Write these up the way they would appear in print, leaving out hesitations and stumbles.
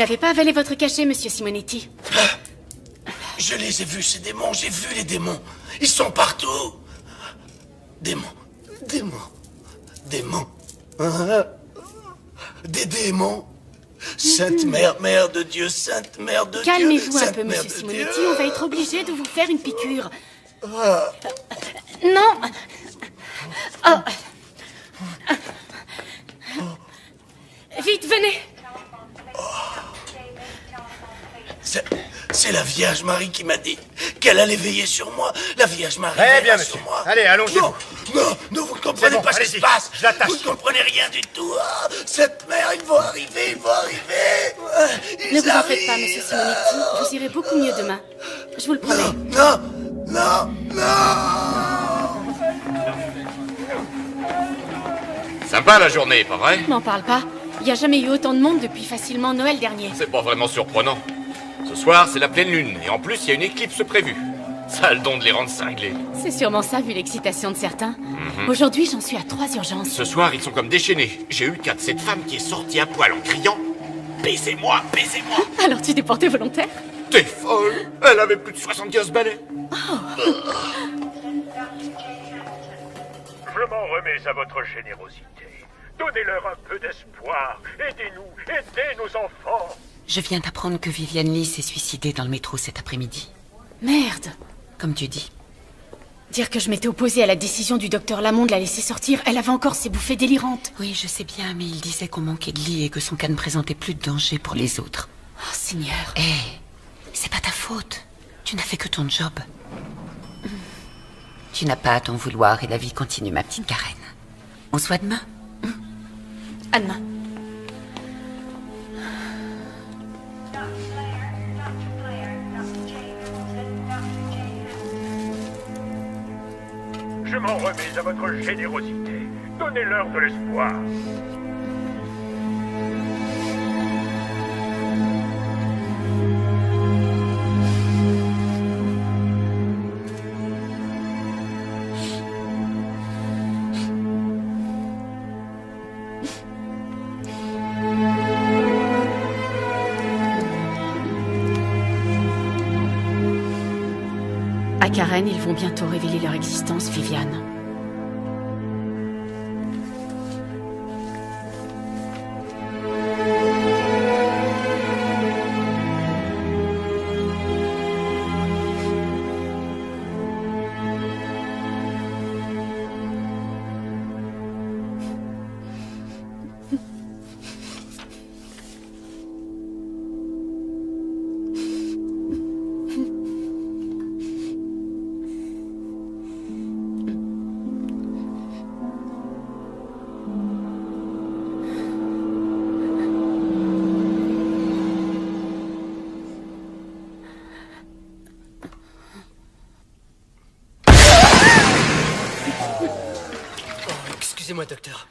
n'avez pas avalé votre cachet, monsieur Simonetti. Je les ai vus, ces démons. J'ai vu les démons. Ils sont partout. Démons. Démons. Démons. Hein? Des démons. Sainte Mère, Mère de Dieu, Sainte Mère de Dieu. Calmez-vous un Sainte peu, Mère monsieur de Simonetti. Dieu. On va être obligé de vous faire une piqûre. Non. Oh. Vite, venez. C'est la Vierge Marie qui m'a dit qu'elle allait veiller sur moi. La Vierge Marie Très bien, veillera monsieur. sur moi. Allez, allongez-vous. Non, vous ne comprenez bon, pas ce qui se allez-y. passe. Je l'attache. Vous ne comprenez rien du tout. Ah, cette mère, ils vont arriver. Ne vous en faites pas, monsieur Simonetti. Vous irez beaucoup mieux demain. Je vous le promets. Non. Sympa la journée, pas vrai? M'en parle pas. Il n'y a jamais eu autant de monde depuis facilement Noël dernier. C'est pas vraiment surprenant. Ce soir, c'est la pleine lune, et en plus, il y a une éclipse prévue. Ça a le don de les rendre cinglés. C'est sûrement ça, vu l'excitation de certains. Aujourd'hui, j'en suis à 3 urgences. Ce soir, ils sont comme déchaînés. J'ai eu le cas de cette femme qui est sortie à poil en criant « Baisez-moi, baisez-moi !» Alors tu t'es porté volontaire? T'es folle! Elle avait plus de 75 balais. Je m'en remets à votre générosité. Donnez-leur un peu d'espoir. Aidez-nous, aidez nos enfants. Je viens d'apprendre que Viviane Lee s'est suicidée dans le métro cet après-midi. Merde. Comme tu dis. Dire que je m'étais opposée à la décision du docteur Lamont de la laisser sortir, elle avait encore ses bouffées délirantes. Oui, je sais bien, mais il disait qu'on manquait de lit et que son cas ne présentait plus de danger pour les autres. Oh, Seigneur. Hé, c'est pas ta faute. Tu n'as fait que ton job. Tu n'as pas à t'en vouloir et la vie continue, ma petite Karen. On se voit demain? À demain. Je m'en remets à votre générosité. Donnez-leur de l'espoir. À Karen, ils vont bientôt révéler leur existence, Viviane. Excusez-moi, docteur.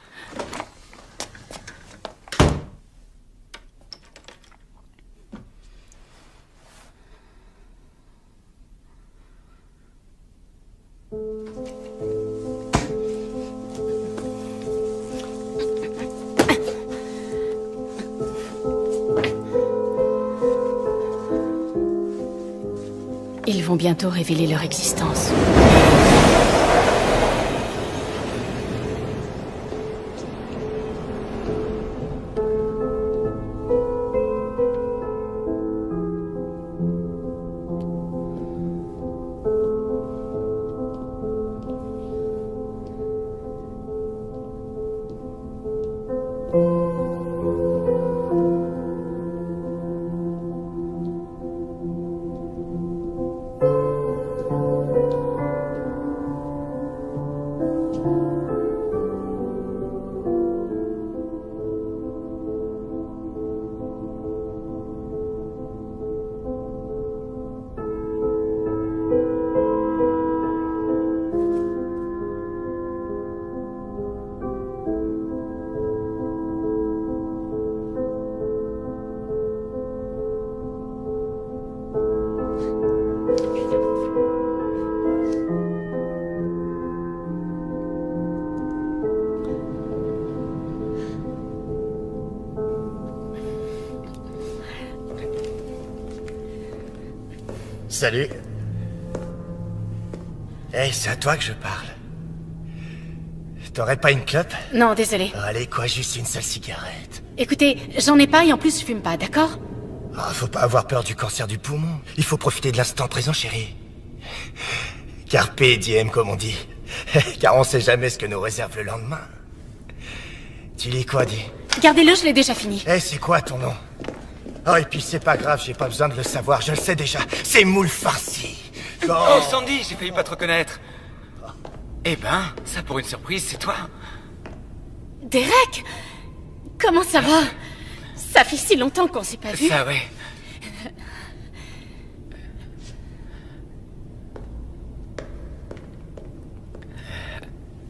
Ils vont bientôt révéler leur existence. Salut. Hey, c'est à toi que je parle. T'aurais pas une clope? Non, désolé. Allez, quoi, juste une seule cigarette. Écoutez, j'en ai pas et en plus je fume pas, d'accord? Ah, faut pas avoir peur du cancer du poumon. Il faut profiter de l'instant présent, chérie. Carpe diem, comme on dit. Car on sait jamais ce que nous réserve le lendemain. Tu lis quoi, dis? Gardez-le, je l'ai déjà fini. Eh, c'est quoi ton nom? Oh, et puis c'est pas grave, j'ai pas besoin de le savoir, je le sais déjà. C'est Moule Farci. Oh, Sandy, j'ai failli pas te reconnaître. Eh ben, ça pour une surprise, c'est toi. Derek? Comment ça va? Ça fait si longtemps qu'on s'est pas vu. Ça, ouais.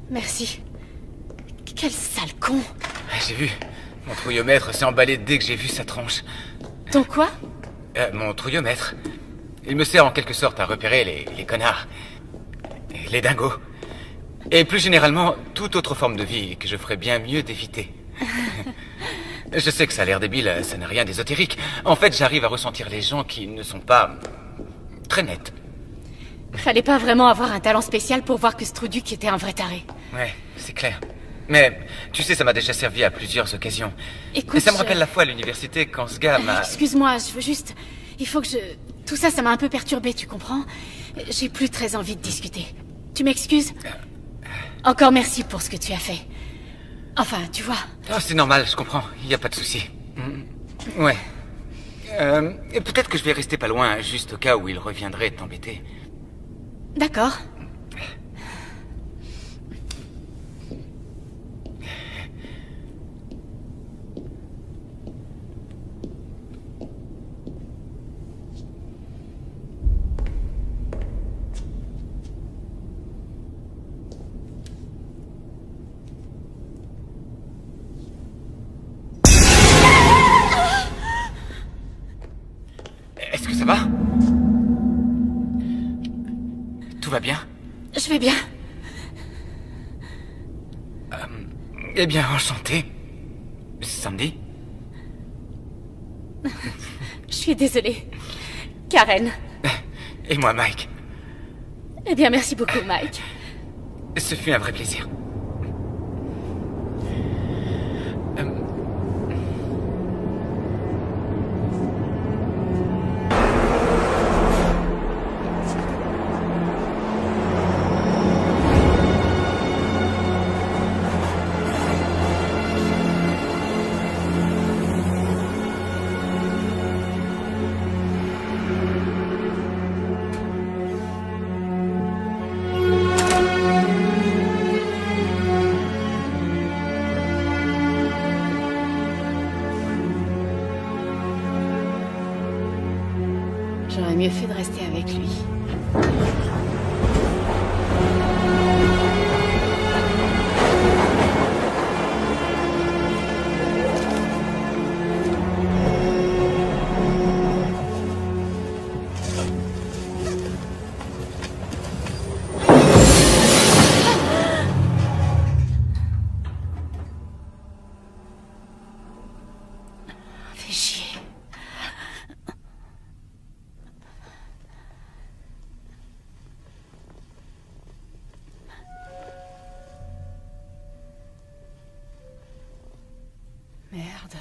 Merci. Quel sale con. J'ai vu. Mon trouillomètre s'est emballé dès que j'ai vu sa tronche. Ton quoi? Mon trouillomètre. Il me sert en quelque sorte à repérer les connards. Les dingos. Et plus généralement, toute autre forme de vie que je ferais bien mieux d'éviter. Je sais que ça a l'air débile, ça n'a rien d'ésotérique. En fait, j'arrive à ressentir les gens qui ne sont pas très nets. Fallait pas vraiment avoir un talent spécial pour voir que Struduc était un vrai taré. Ouais, c'est clair. Mais, tu sais, ça m'a déjà servi à plusieurs occasions. Écoute, et ça me rappelle la fois à l'université quand ce gars m'a... Excuse-moi, je veux juste... Il faut que je... Tout ça, ça m'a un peu perturbé, tu comprends? J'ai plus très envie de discuter. Tu m'excuses? Encore merci pour ce que tu as fait. Enfin, tu vois... Oh, c'est normal, je comprends. Il n'y a pas de souci. Ouais. Et peut-être que je vais rester pas loin, juste au cas où il reviendrait t'embêter. D'accord. Est-ce que ça va? Tout va bien? Je vais bien. Eh bien, enchanté. Sandy? Je suis désolée. Karen. Et moi, Mike. Eh bien, merci beaucoup, Mike. Ce fut un vrai plaisir. J'aurais mieux fait de rester avec lui. Fais chier. Merde.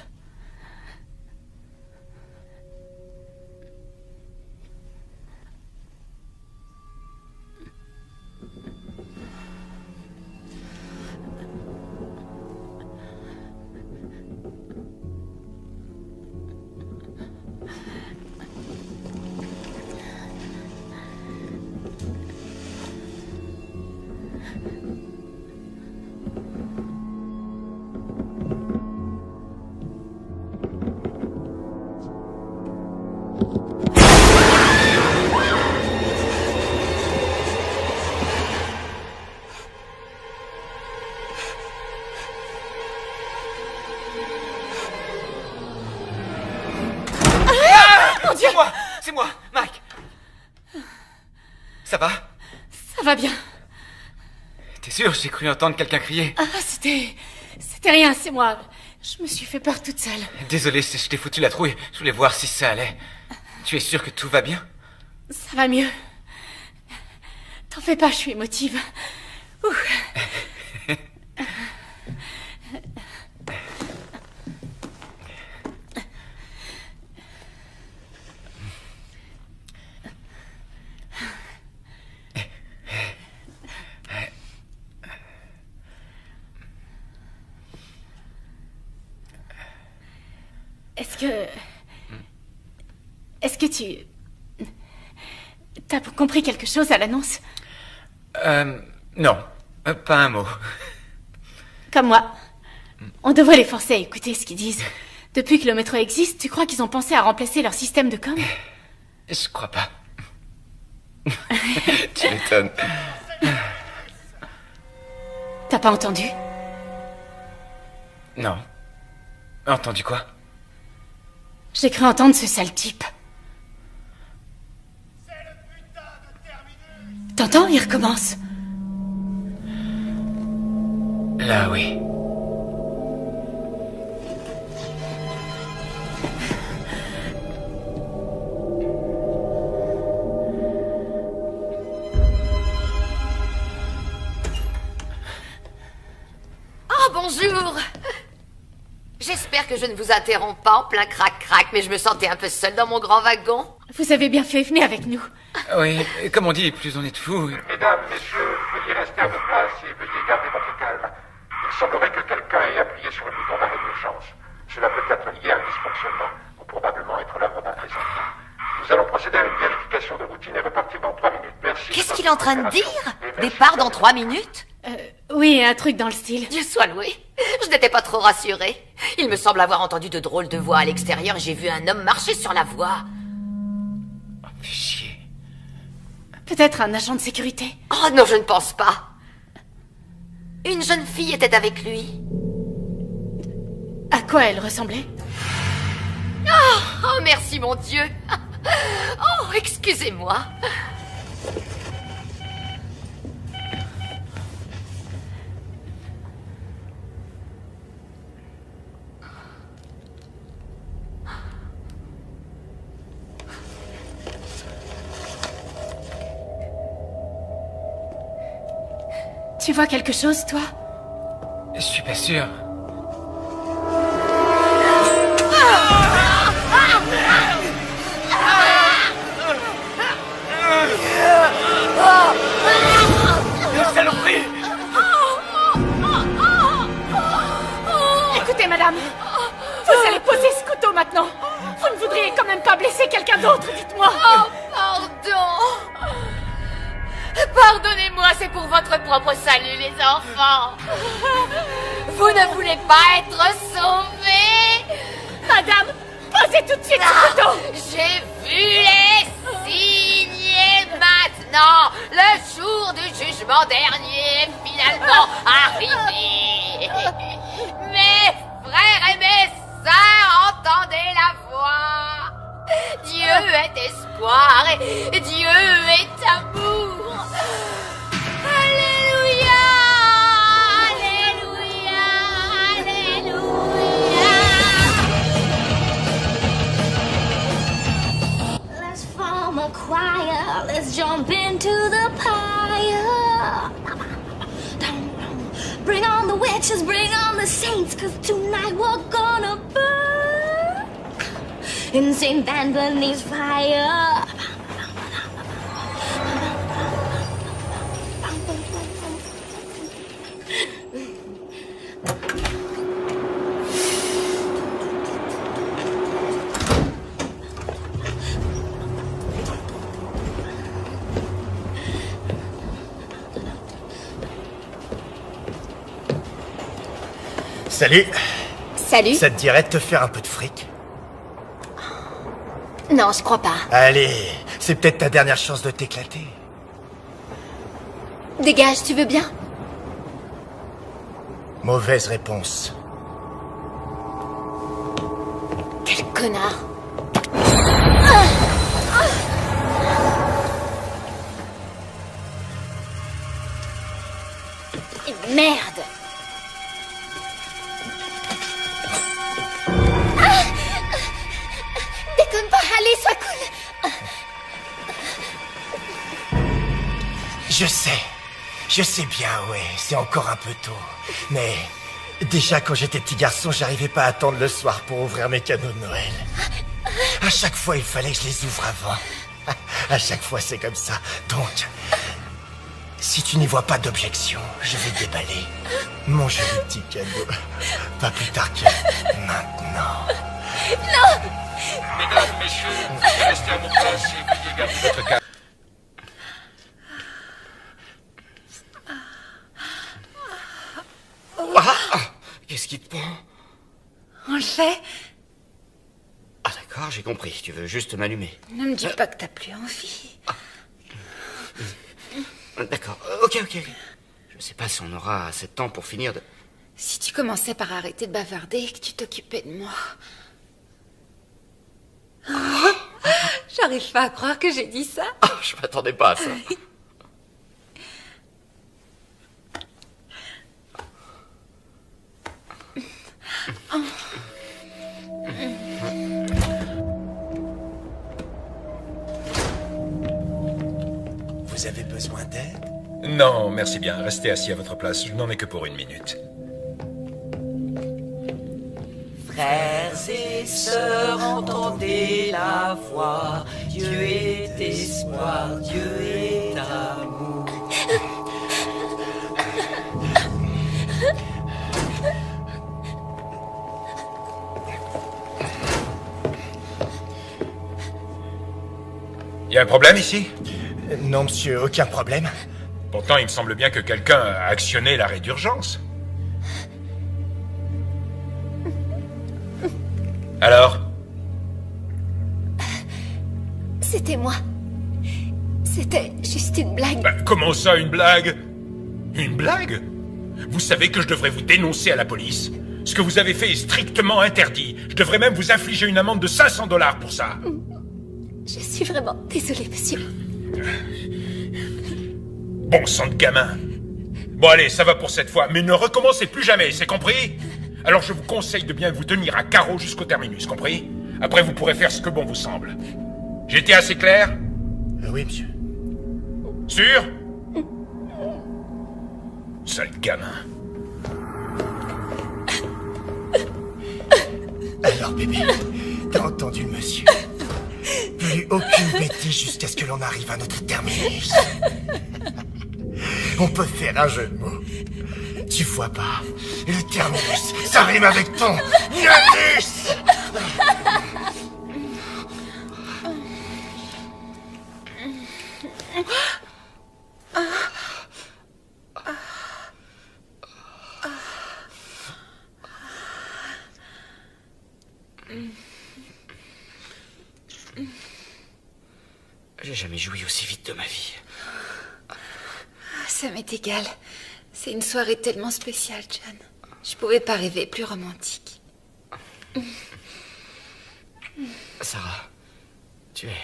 C'est moi, Mike. Ça va? Ça va bien. T'es sûr? J'ai cru entendre quelqu'un crier. Ah, c'était rien, c'est moi. Je me suis fait peur toute seule. Désolé, je t'ai foutu la trouille. Je voulais voir si ça allait. Tu es sûr que tout va bien? Ça va mieux. T'en fais pas, je suis émotive. Ouh. Est-ce que tu... T'as compris quelque chose à l'annonce? Non. Pas un mot. Comme moi. On devrait les forcer à écouter ce qu'ils disent. Depuis que le métro existe, tu crois qu'ils ont pensé à remplacer leur système de com? Je crois pas. Tu m'étonnes. T'as pas entendu? Non. Entendu quoi? J'ai cru entendre ce sale type. T'entends? Il recommence. Là, oui. Oh, bonjour! J'espère que je ne vous interromps pas en plein crac-crac, mais je me sentais un peu seule dans mon grand wagon. Vous avez bien fait, venez avec nous. Oui, comme on dit, plus on est de fous. Mesdames, messieurs, veuillez rester à vos places et veuillez garder votre calme. Il semblerait que quelqu'un ait appuyé sur le bouton d'arrêt d'urgence. Cela peut être lié à un dysfonctionnement, ou probablement être l'œuvre d'un présentement. Nous allons procéder à une vérification de routine et repartir dans 3 minutes. Merci. Qu'est-ce qu'il est en train de dire? Départ dans 3 minutes? Oui, un truc dans le style. Dieu soit loué. Je n'étais pas trop rassurée. Il me semble avoir entendu de drôles de voix à l'extérieur et j'ai vu un homme marcher sur la voie. Oh, fais chier. Peut-être un agent de sécurité. Oh non, je ne pense pas. Une jeune fille était avec lui. À quoi elle ressemblait? Oh, merci mon Dieu. Oh, excusez-moi. Tu vois quelque chose, toi? Je suis pas sûr. Saloperie! Écoutez, madame, vous allez poser ce couteau maintenant. Vous ne voudriez quand même pas blesser quelqu'un d'autre, dites-moi. Oh, pardon. Pardonnez-moi, c'est pour votre propre salut, les enfants. Vous ne voulez pas être sauvés? Madame, posez tout de suite ce couteau. J'ai vu les signes et maintenant, le jour du jugement dernier est finalement arrivé. Mes frères et mes sœurs, entendez la voix. Dieu est espoir et Dieu est amour. Alléluia, Alléluia, Alléluia. Let's form a choir, let's jump into the pyre. Bring on the witches, bring on the saints, 'cause tonight we're gonna burn in St. Anthony's fire. Salut. Salut. Ça te dirait de te faire un peu de fric? Non, je crois pas. Allez, c'est peut-être ta dernière chance de t'éclater. Dégage, tu veux bien? Mauvaise réponse. Quel connard. Et merde. Déconne pas, allez, sois cool. Je sais bien, ouais, c'est encore un peu tôt. Mais déjà quand j'étais petit garçon, j'arrivais pas à attendre le soir pour ouvrir mes cadeaux de Noël. À chaque fois, il fallait que je les ouvre avant. À chaque fois, c'est comme ça. Donc, si tu n'y vois pas d'objection, je vais déballer mon joli petit cadeau. Pas plus tard que maintenant. Non! Mesdames, messieurs, restez à vos places et veuillez garder votre calme. Qu'est-ce qui te prend? On le fait? Ah d'accord, j'ai compris. Tu veux juste m'allumer. Ne me dis pas que t'as plus envie. D'accord, ok. Je sais pas si on aura assez de temps pour finir de... Si tu commençais par arrêter de bavarder et que tu t'occupais de moi... J'arrive pas à croire que j'ai dit ça. Je m'attendais pas à ça. Vous avez besoin d'aide? Non, merci bien. Restez assis à votre place. Je n'en ai que pour 1 minute. Frères et sœurs, entendez la voix. Dieu est espoir, Dieu est amour. Y a un problème ici? Non, monsieur, aucun problème. Pourtant, il me semble bien que quelqu'un a actionné l'arrêt d'urgence. Alors? C'était moi. C'était juste une blague. Comment ça, une blague? Une blague? Vous savez que je devrais vous dénoncer à la police. Ce que vous avez fait est strictement interdit. Je devrais même vous infliger une amende de 500 $ pour ça. Je suis vraiment désolée, monsieur. Bon sang de gamin. Bon allez, ça va pour cette fois, mais ne recommencez plus jamais, c'est compris? Alors je vous conseille de bien vous tenir à carreau jusqu'au terminus, compris? Après vous pourrez faire ce que bon vous semble. J'ai été assez clair? Oui, monsieur. Sûr? Sale gamin. Alors bébé, t'as entendu le monsieur? Plus aucune bêtise jusqu'à ce que l'on arrive à notre terminus. On peut faire un jeu de mots. Tu vois pas, le terminus, ça rime avec ton anus. J'ai jamais joui aussi vite de ma vie. Ça m'est égal. C'est une soirée tellement spéciale, John. Je pouvais pas rêver plus romantique. Sarah, tu es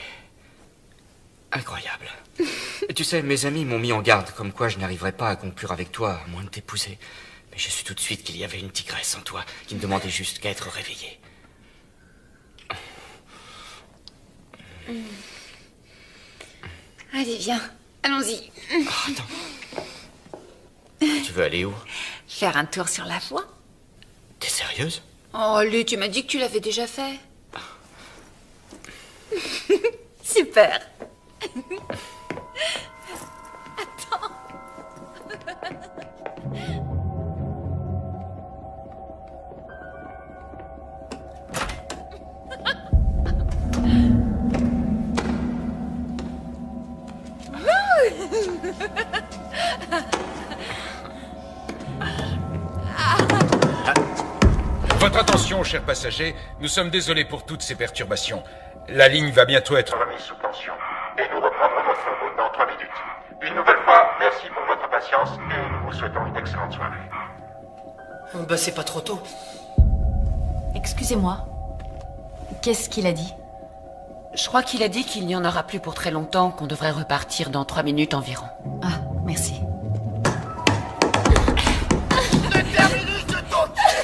incroyable. Tu sais, mes amis m'ont mis en garde, comme quoi je n'arriverais pas à conclure avec toi, à moins de t'épouser. Mais je su tout de suite qu'il y avait une tigresse en toi, qui ne demandait juste qu'à être réveillée. Allez, viens. Allons-y. Attends. Tu veux aller où? Faire un tour sur la voie. T'es sérieuse? Oh, allez, tu m'as dit que tu l'avais déjà fait. Super. Attends. Votre attention, chers passagers, nous sommes désolés pour toutes ces perturbations. La ligne va bientôt être remise sous tension. Et nous reprendrons notre route dans 3 minutes. Une nouvelle fois, merci pour votre patience et nous vous souhaitons une excellente soirée. C'est pas trop tôt. Excusez-moi. Qu'est-ce qu'il a dit? Je crois qu'il a dit qu'il n'y en aura plus pour très longtemps, qu'on devrait repartir dans 3 minutes environ. Ah, merci.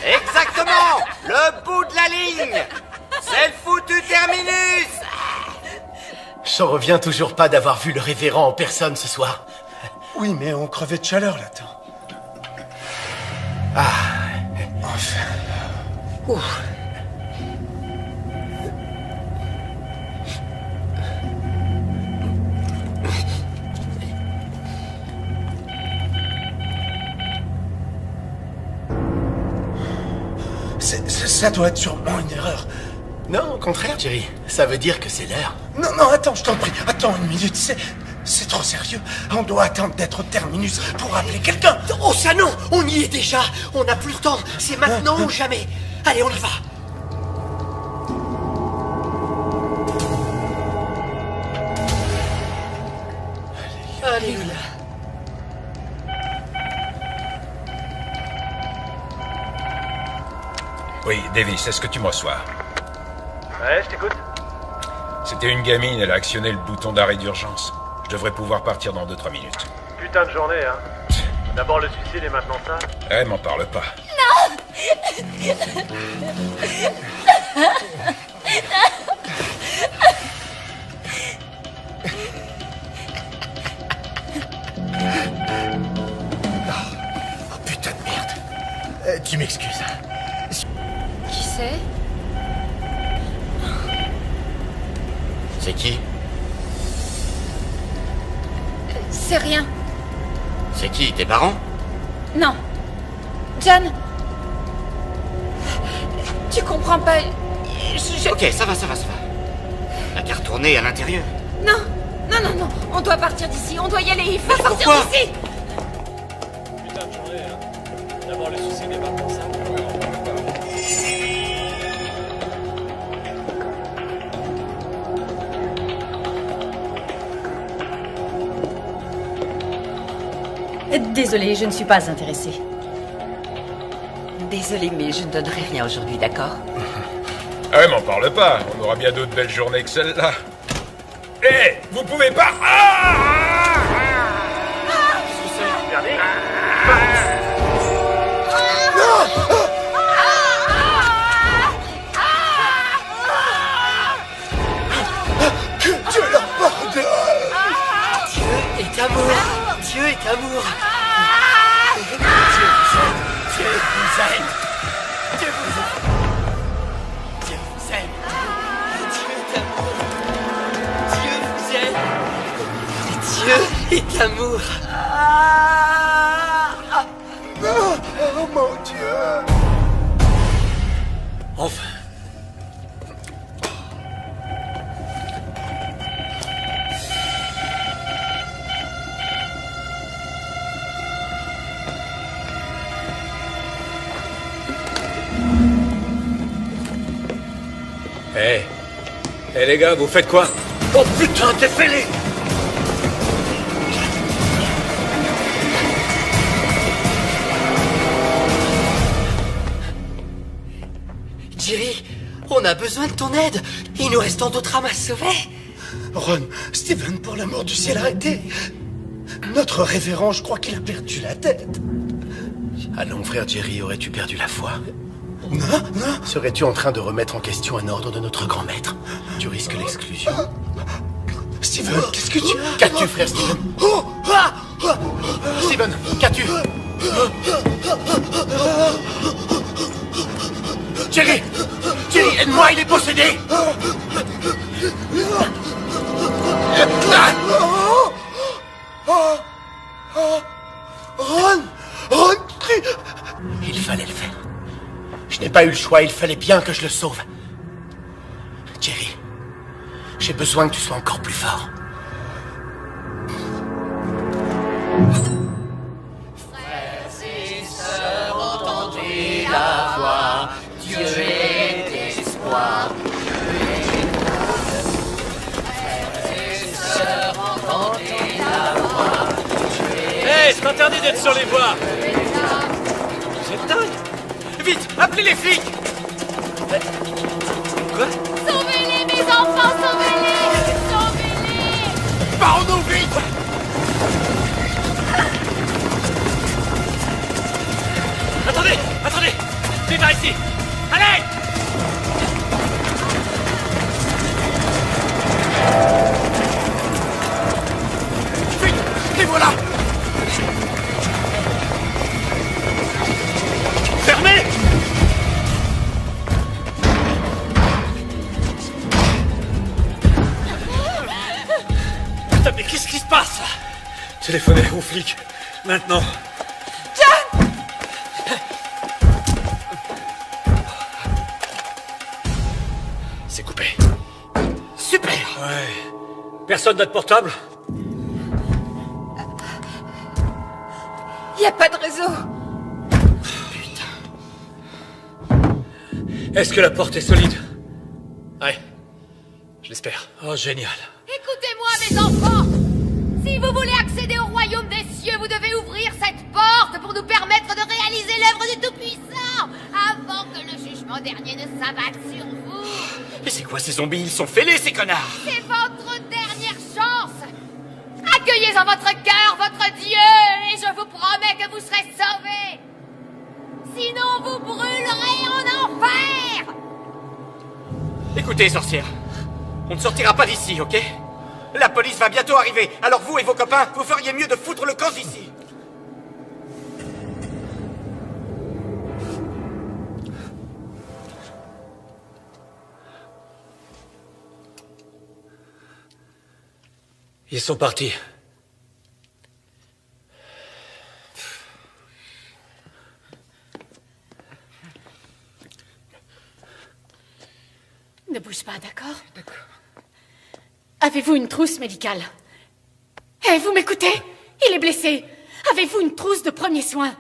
Exactement! Le bout de la ligne! C'est le foutu terminus! J'en reviens toujours pas d'avoir vu le révérend en personne ce soir. Oui, mais on crevait de chaleur là-dedans. Ah, enfin. Ouf. Ça doit être sûrement une erreur. Non, au contraire, Jerry. Ça veut dire que c'est l'heure. Non, attends, je t'en prie. Attends une minute, c'est trop sérieux. On doit attendre d'être au terminus pour appeler quelqu'un. Oh, ça non! On y est déjà! On n'a plus le temps! C'est maintenant ou jamais! Allez, on y va! Alléluia! Oui, Davis, est-ce que tu me reçois? Ouais, je t'écoute. C'était une gamine, elle a actionné le bouton d'arrêt d'urgence. Je devrais pouvoir partir dans 2-3 minutes. Putain de journée, hein. D'abord le suicide et maintenant ça. Eh, m'en parle pas. Oh putain de merde. Tu m'excuses. Qui c'est? C'est qui? C'est rien. C'est qui? Tes parents? Non. John. Tu comprends pas. Ok, ça va. La carte tournée à l'intérieur. Non. On doit partir d'ici. On doit y aller. Il faut sortir pourquoi d'ici. Putain de journée, hein. D'abord le suicide et maintenant ça. Désolée, je ne suis pas intéressée. Désolée, mais je ne donnerai rien aujourd'hui, d'accord? Ah ouais, m'en parle pas. On aura bien d'autres belles journées que celle-là. Eh, vous pouvez pas... Dernier. Que Dieu leur pardonne. Dieu est amour! Dieu est amour! Dieu vous aime! Dieu vous aime! Dieu vous aime! Dieu est amour! Dieu vous aime! Dieu est amour! Oh mon Dieu. Enfin! Eh les gars, vous faites quoi? Oh putain, t'es fêlé! Jerry, on a besoin de ton aide. Il nous reste tant d'autres âmes à sauver. Ron, Steven, pour l'amour du ciel, arrêtez. Notre révérend, je crois qu'il a perdu la tête. Allons, frère Jerry, aurais-tu perdu la foi? Non. Serais-tu en train de remettre en question un ordre de notre grand maître? Tu risques l'exclusion. Steven, qu'est-ce que tu as? Qu'as-tu, frère Steven? Steven, qu'as-tu? Jerry, aide-moi, il est possédé! Ron, Il fallait le faire. Je n'ai pas eu le choix, il fallait bien que je le sauve. Jerry, j'ai besoin que tu sois encore plus fort. Frères et sœurs, entendez la voix. Dieu est espoir. Frères et sœurs, entendez la voix. Hey, c'est interdit d'être sur les voies. Vous êtes dingue! Vite, appelez les flics! Quoi? Sauvez-les, mes enfants, sauvez-les! Sauvez-les! Pardon, vite! Attendez! Viens par ici! Allez! Vite! Les voilà! Téléphonez aux flics. Maintenant. John! C'est coupé. Super! Ouais. Personne n'a de portable? Y a pas de réseau. Est-ce que la porte est solide? Ouais. Je l'espère. Oh, génial. Écoutez-moi, mes enfants! Si vous voulez accéder au royaume des cieux, vous devez ouvrir cette porte pour nous permettre de réaliser l'œuvre du Tout-Puissant avant que le jugement dernier ne s'abatte sur vous. Mais c'est quoi ces zombies? Ils sont fêlés, ces connards! C'est votre dernière chance. Accueillez en votre cœur votre Dieu et je vous promets que vous serez sauvés. Sinon, vous brûlerez en enfer. Écoutez, sorcière, on ne sortira pas d'ici, ok? La police va bientôt arriver, alors vous et vos copains, vous feriez mieux de foutre le camp d'ici. Ils sont partis. Ne bouge pas, d'accord? D'accord. Avez-vous une trousse médicale? Eh, vous m'écoutez? Il est blessé. Avez-vous une trousse de premiers soins?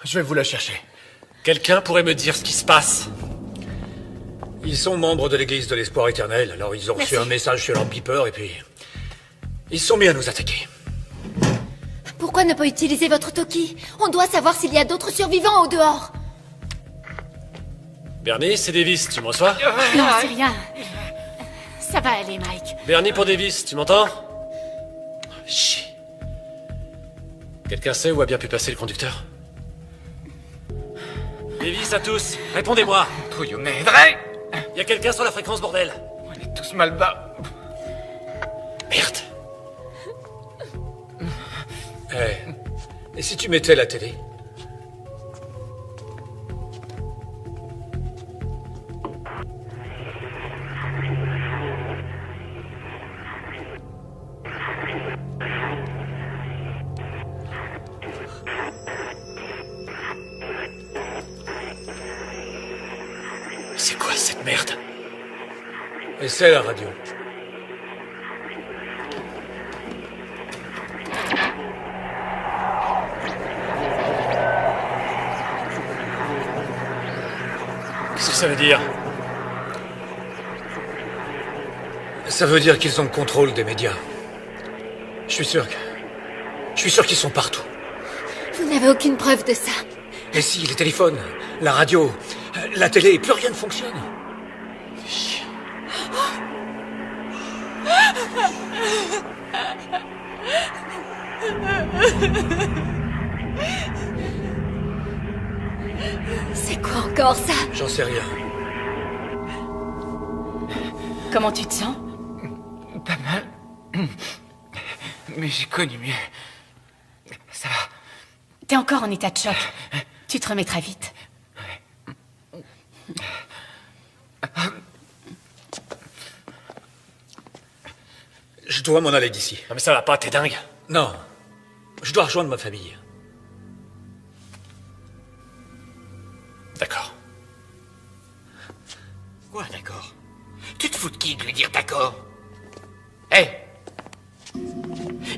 Je vais vous la chercher. Quelqu'un pourrait me dire ce qui se passe? Ils sont membres de l'église de l'espoir éternel, alors ils ont reçu Merci. un message sur leur beeper et puis... Ils sont mis à nous attaquer. Pourquoi ne pas utiliser votre Toki? On doit savoir s'il y a d'autres survivants au dehors. Bernie, c'est Davis, tu me reçois? Non, c'est rien. Ça va aller, Mike. Bernie pour Davis, tu m'entends? Chut. Quelqu'un sait où a bien pu passer le conducteur? Davis à tous, répondez-moi. Trouillou m'aiderait. Y a quelqu'un sur la fréquence, bordel? On est tous mal bas. Merde. Et si tu mettais la télé? C'est quoi cette merde? Et c'est la radio. Qu'est-ce que ça veut dire? Ça veut dire qu'ils ont le contrôle des médias. Je suis sûr qu'ils sont partout. Vous n'avez aucune preuve de ça. Et si, les téléphones, la radio, la télé, plus rien ne fonctionne. C'est quoi encore ça? J'en sais rien. Comment tu te sens? Pas mal. Mais j'ai connu mieux. Ça va. T'es encore en état de choc. Tu te remets très vite. Je dois m'en aller d'ici. Non mais ça va pas, t'es dingue. Non. Je dois rejoindre ma famille. D'accord. Quoi, d'accord? Tu te fous de qui de lui dire d'accord? Hé!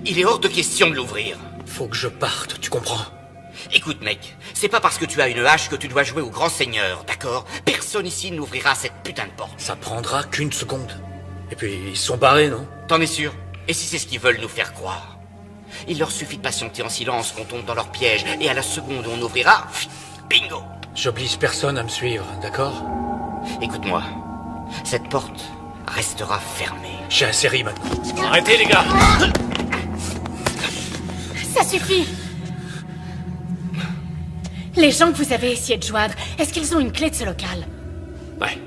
Il est hors de question de l'ouvrir. Faut que je parte, tu comprends? Écoute, mec, c'est pas parce que tu as une hache que tu dois jouer au grand seigneur, d'accord? Personne ici n'ouvrira cette putain de porte. Ça prendra qu'une seconde. Et puis, ils sont barrés, non? T'en es sûr? Et si c'est ce qu'ils veulent nous faire croire? Il leur suffit de patienter en silence qu'on tombe dans leur piège, et à la seconde où on ouvrira, bingo! J'oblige personne à me suivre, d'accord? Écoute-moi, cette porte restera fermée. J'ai assez ri maintenant. Arrêtez, les gars! Ça suffit! Les gens que vous avez essayé de joindre, est-ce qu'ils ont une clé de ce local? Ouais.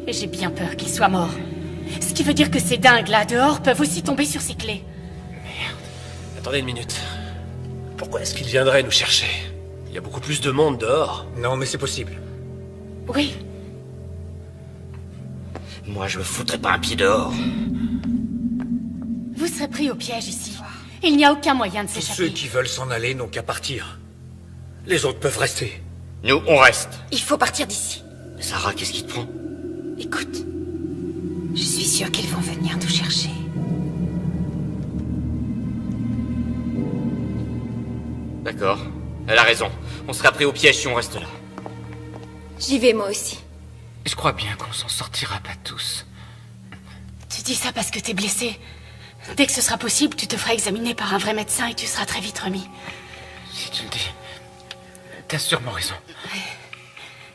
Et j'ai bien peur qu'ils soient morts. Ce qui veut dire que ces dingues-là dehors peuvent aussi tomber sur ces clés. Attendez une minute. Pourquoi est-ce qu'ils viendraient nous chercher? Il y a beaucoup plus de monde dehors. Non, mais c'est possible. Oui. Moi, je me foutrais pas un pied dehors. Vous serez pris au piège ici. Il n'y a aucun moyen de Tous s'échapper. ceux qui veulent s'en aller n'ont qu'à partir. Les autres peuvent rester. Nous, on reste. Il faut partir d'ici. Sarah, qu'est-ce qui te prend? Écoute, je suis sûre qu'ils vont venir nous chercher. D'accord. Elle a raison. On sera pris au piège si on reste là. J'y vais moi aussi. Je crois bien qu'on s'en sortira pas tous. Tu dis ça parce que t'es blessé. Dès que ce sera possible, tu te feras examiner par un vrai médecin et tu seras très vite remis. Si tu le dis, t'as sûrement raison.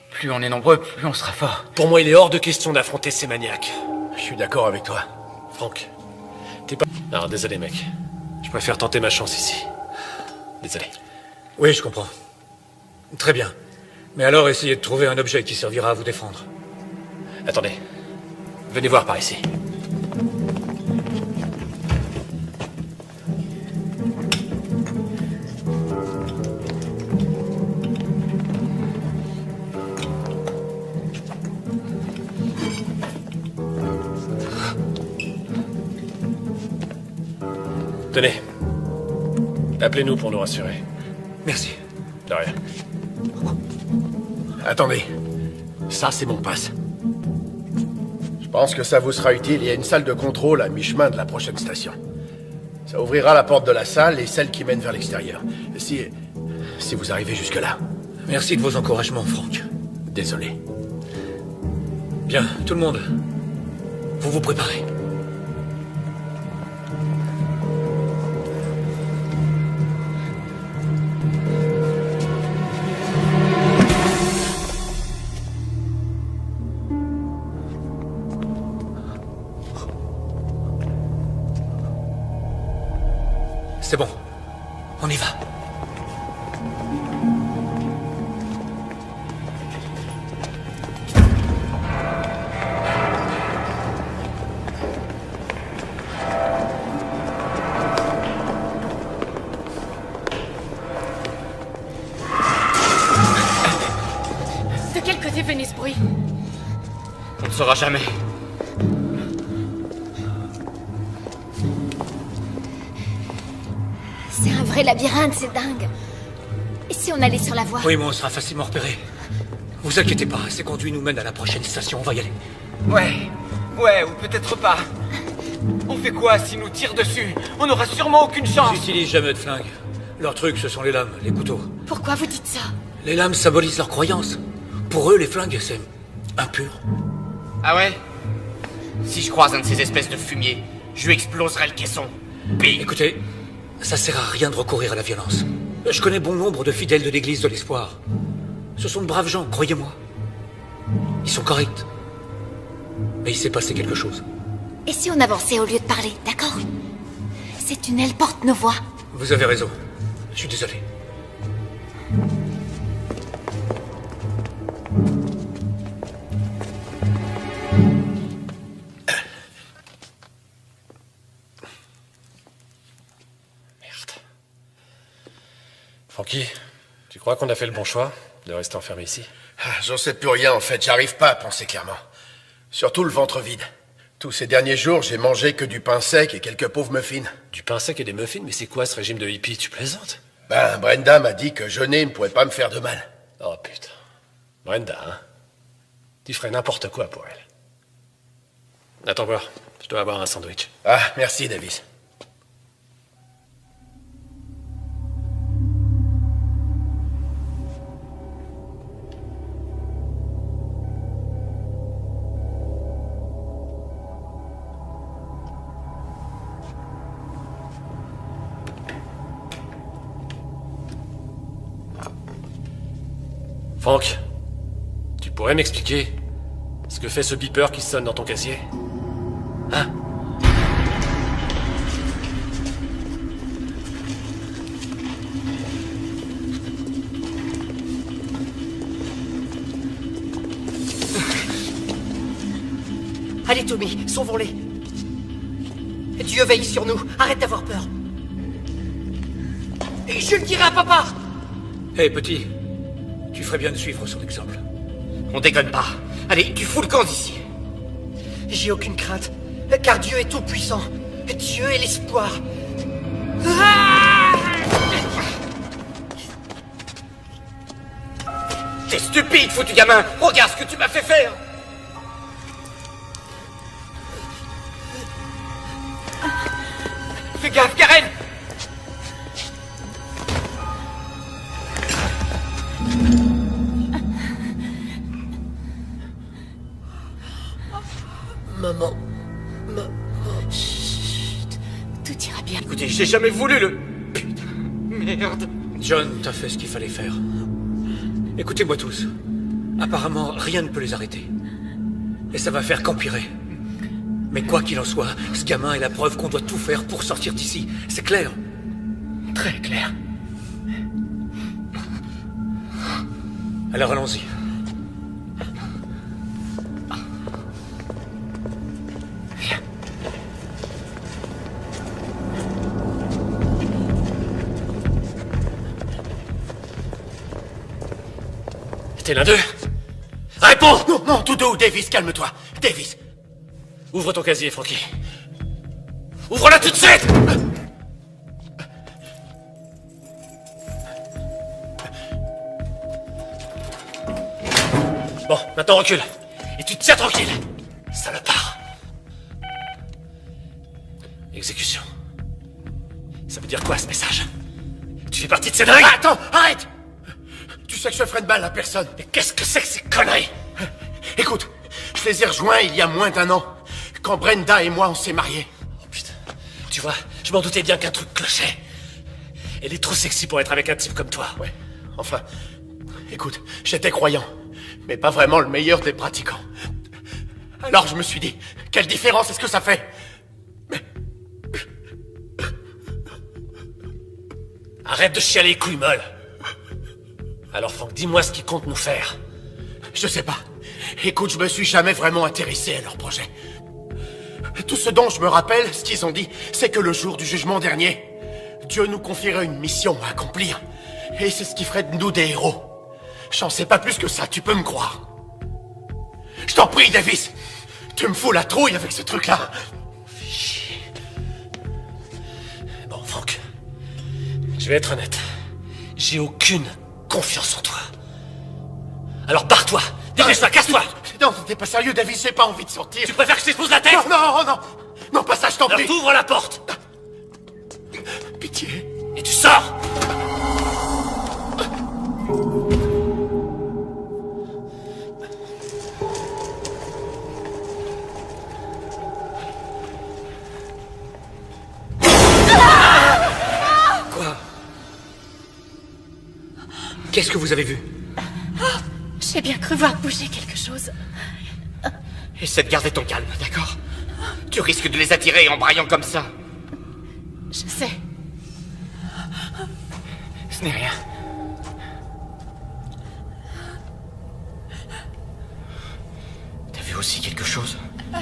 Plus on est nombreux, plus on sera fort. Pour moi, il est hors de question d'affronter ces maniaques. Je suis d'accord avec toi. Franck, t'es pas... Non, désolé, mec. Je préfère tenter ma chance ici. Désolé. Oui, je comprends. Très bien. Mais alors, essayez de trouver un objet qui servira à vous défendre. Attendez. Venez voir par ici. Tenez. Appelez-nous pour nous rassurer. Merci. De rien. Attendez. Ça, c'est mon passe. Je pense que ça vous sera utile. Il y a une salle de contrôle à mi-chemin de la prochaine station. Ça ouvrira la porte de la salle et celle qui mène vers l'extérieur. Si vous arrivez jusque-là. Merci de vos encouragements, Franck. Désolé. Bien, tout le monde. Vous vous préparez. C'est bon. On y va. De quel côté venait ce bruit? On ne saura jamais. C'est un vrai labyrinthe, c'est dingue. Et si on allait sur la voie? Oui, mais on sera facilement repéré. Vous inquiétez pas, ces conduits nous mènent à la prochaine station, on va y aller. Ouais, ou peut-être pas. On fait quoi s'ils nous tirent dessus? On n'aura sûrement aucune chance. Ils n'utilisent jamais de flingue. Leur truc, ce sont les lames, les couteaux. Pourquoi vous dites ça? Les lames symbolisent leur croyance. Pour eux, les flingues, c'est impur. Ah ouais? Si je croise un de ces espèces de fumiers, je lui exploserai le caisson. Bing! Écoutez, ça sert à rien de recourir à la violence. Je connais bon nombre de fidèles de l'église de l'espoir. Ce sont de braves gens, croyez-moi. Ils sont corrects. Mais il s'est passé quelque chose. Et si on avançait au lieu de parler, d'accord? Ces tunnels portent nos voix. Vous avez raison. Je suis désolé. Francky, tu crois qu'on a fait le bon choix de rester enfermé ici? J'en sais plus rien en fait, j'arrive pas à penser clairement. Surtout le ventre vide. Tous ces derniers jours, j'ai mangé que du pain sec et quelques pauvres muffins. Du pain sec et des muffins? Mais c'est quoi ce régime de hippie? Tu plaisantes? Ben, Brenda m'a dit que jeûner ne pourrait pas me faire de mal. Oh putain. Brenda, hein? Tu ferais n'importe quoi pour elle. Attends voir, je dois avoir un sandwich. Ah, merci Davis. Franck, tu pourrais m'expliquer ce que fait ce beeper qui sonne dans ton casier? Hein? Allez, Tommy, sauvons-les. Dieu veille sur nous. Arrête d'avoir peur. Et je le dirai à papa. Hé, petit. Tu ferais bien de suivre son exemple. On déconne pas. Allez, tu fous le camp d'ici. J'ai aucune crainte, car Dieu est tout-puissant. Dieu est l'espoir. T'es stupide, foutu gamin! Regarde ce que tu m'as fait faire! Fais gaffe, Karen! Maman. Chut. Tout ira bien. Écoutez, j'ai jamais voulu le... Putain, merde. John, t'as fait ce qu'il fallait faire. Écoutez-moi tous. Apparemment, rien ne peut les arrêter. Et ça va faire qu'empirer. Mais quoi qu'il en soit, ce gamin est la preuve qu'on doit tout faire pour sortir d'ici. C'est clair? Très clair. Alors allons-y. T'es l'un d'eux? Réponds! Non, non, Doudou, Davis, calme-toi. Davis. Ouvre ton casier, Frankie. Ouvre-la tout de suite! Bon, maintenant recule. Et tu te tiens tranquille. Salopard. Exécution. Ça veut dire quoi, ce message? Tu fais partie de ces dingues? Ah, attends, arrête! Tu sais que je ferai de mal à personne. Mais qu'est-ce que c'est que ces conneries? Écoute, je les ai rejoints il y a moins d'1 an, quand Brenda et moi on s'est mariés. Oh putain. Tu vois, je m'en doutais bien qu'un truc clochait. Elle est trop sexy pour être avec un type comme toi. Ouais, enfin, écoute, j'étais croyant, mais pas vraiment le meilleur des pratiquants. Alors je me suis dit, quelle différence est-ce que ça fait? Arrête de chialer les couilles molles. Alors Franck, dis-moi ce qu'ils comptent nous faire. Je sais pas. Écoute, je me suis jamais vraiment intéressé à leur projet. Tout ce dont je me rappelle, ce qu'ils ont dit, c'est que le jour du jugement dernier, Dieu nous confierait une mission à accomplir. Et c'est ce qui ferait de nous des héros. J'en sais pas plus que ça, tu peux me croire. Je t'en prie, Davis. Tu me fous la trouille avec ce truc-là. Bon, Franck, je vais être honnête. J'ai aucune confiance en toi. Alors barre-toi. Dépêche-toi, casse-toi. Non, t'es pas sérieux, Davis, j'ai pas envie de sortir. Tu préfères que je t'expose la tête? Non, non, non. Non, pas ça, je t'en prie. Alors t'ouvres la porte. Pitié. Et tu sors. Quoi? Qu'est-ce que vous avez vu? J'ai bien cru voir bouger quelque chose. Essaie de garder ton calme, d'accord? Tu risques de les attirer en braillant comme ça. Je sais. Ce n'est rien. T'as vu aussi quelque chose? Non.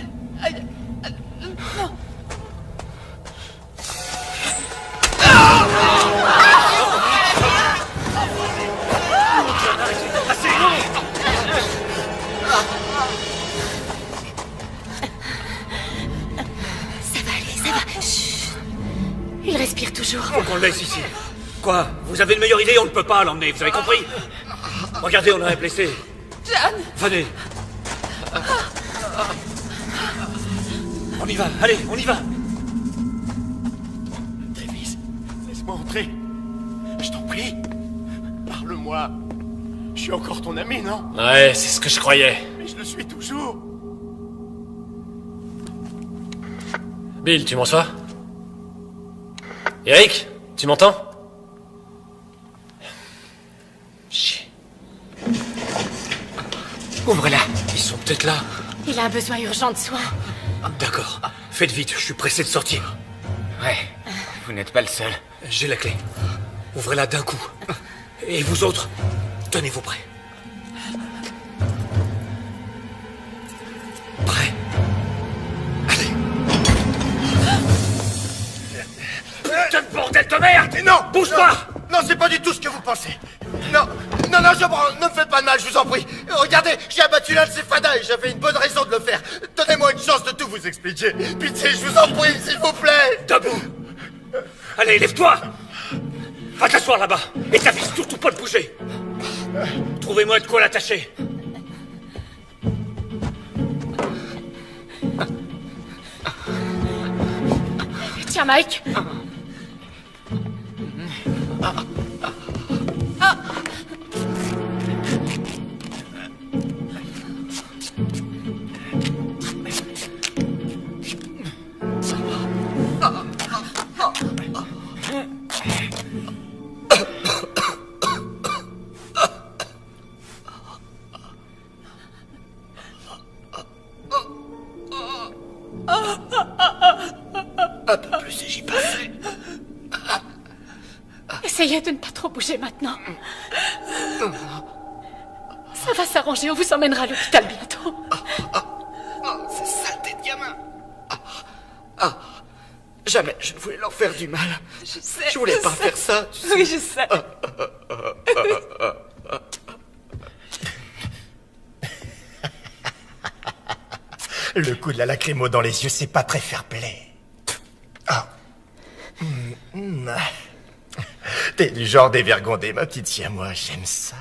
Il respire toujours. Faut qu'on le laisse ici. Quoi? Vous avez une meilleure idée? On ne peut pas l'emmener, vous avez compris? Regardez, on a un blessé. John! Venez. On y va, allez, on y va. Davis, laisse-moi entrer. Je t'en prie. Parle-moi. Je suis encore ton ami, non? Ouais, c'est ce que je croyais. Mais je le suis toujours. Bill, tu m'entends? Eric, tu m'entends? Chier. Ouvre-la. Ils sont peut-être là. Il a un besoin urgent de soins. D'accord. Faites vite, je suis pressé de sortir. Ouais, vous n'êtes pas le seul. J'ai la clé. Ouvrez-la d'un coup. Et vous autres, tenez-vous prêts. Prêts? Allez. Putain de bordel de merde! Non! Bouge pas! Non, c'est pas du tout ce que vous pensez. Non, non, non, ne me faites pas de mal, je vous en prie. Regardez, j'ai abattu l'un de ces fadas et j'avais une bonne raison de le faire. Donnez-moi une chance de tout vous expliquer. Pitié, je vous en prie, s'il vous plaît. Debout! Allez, lève-toi! Va t'asseoir là-bas et t'avise surtout pas de bouger. Trouvez-moi de quoi l'attacher. Tiens, Mike. Un peu plus et j'y passerai. Essayez de ne pas trop bouger maintenant. Ça va s'arranger, on vous emmènera à l'hôpital bientôt. Ces saletés de gamins. Jamais je ne voulais leur faire du mal. Je sais. Je voulais pas faire ça. Tu sais. Oui, je sais. Le coup de la lacrymo dans les yeux, c'est pas très fair-play. Ah. T'es du genre dévergondé, ma petite siamois, j'aime ça.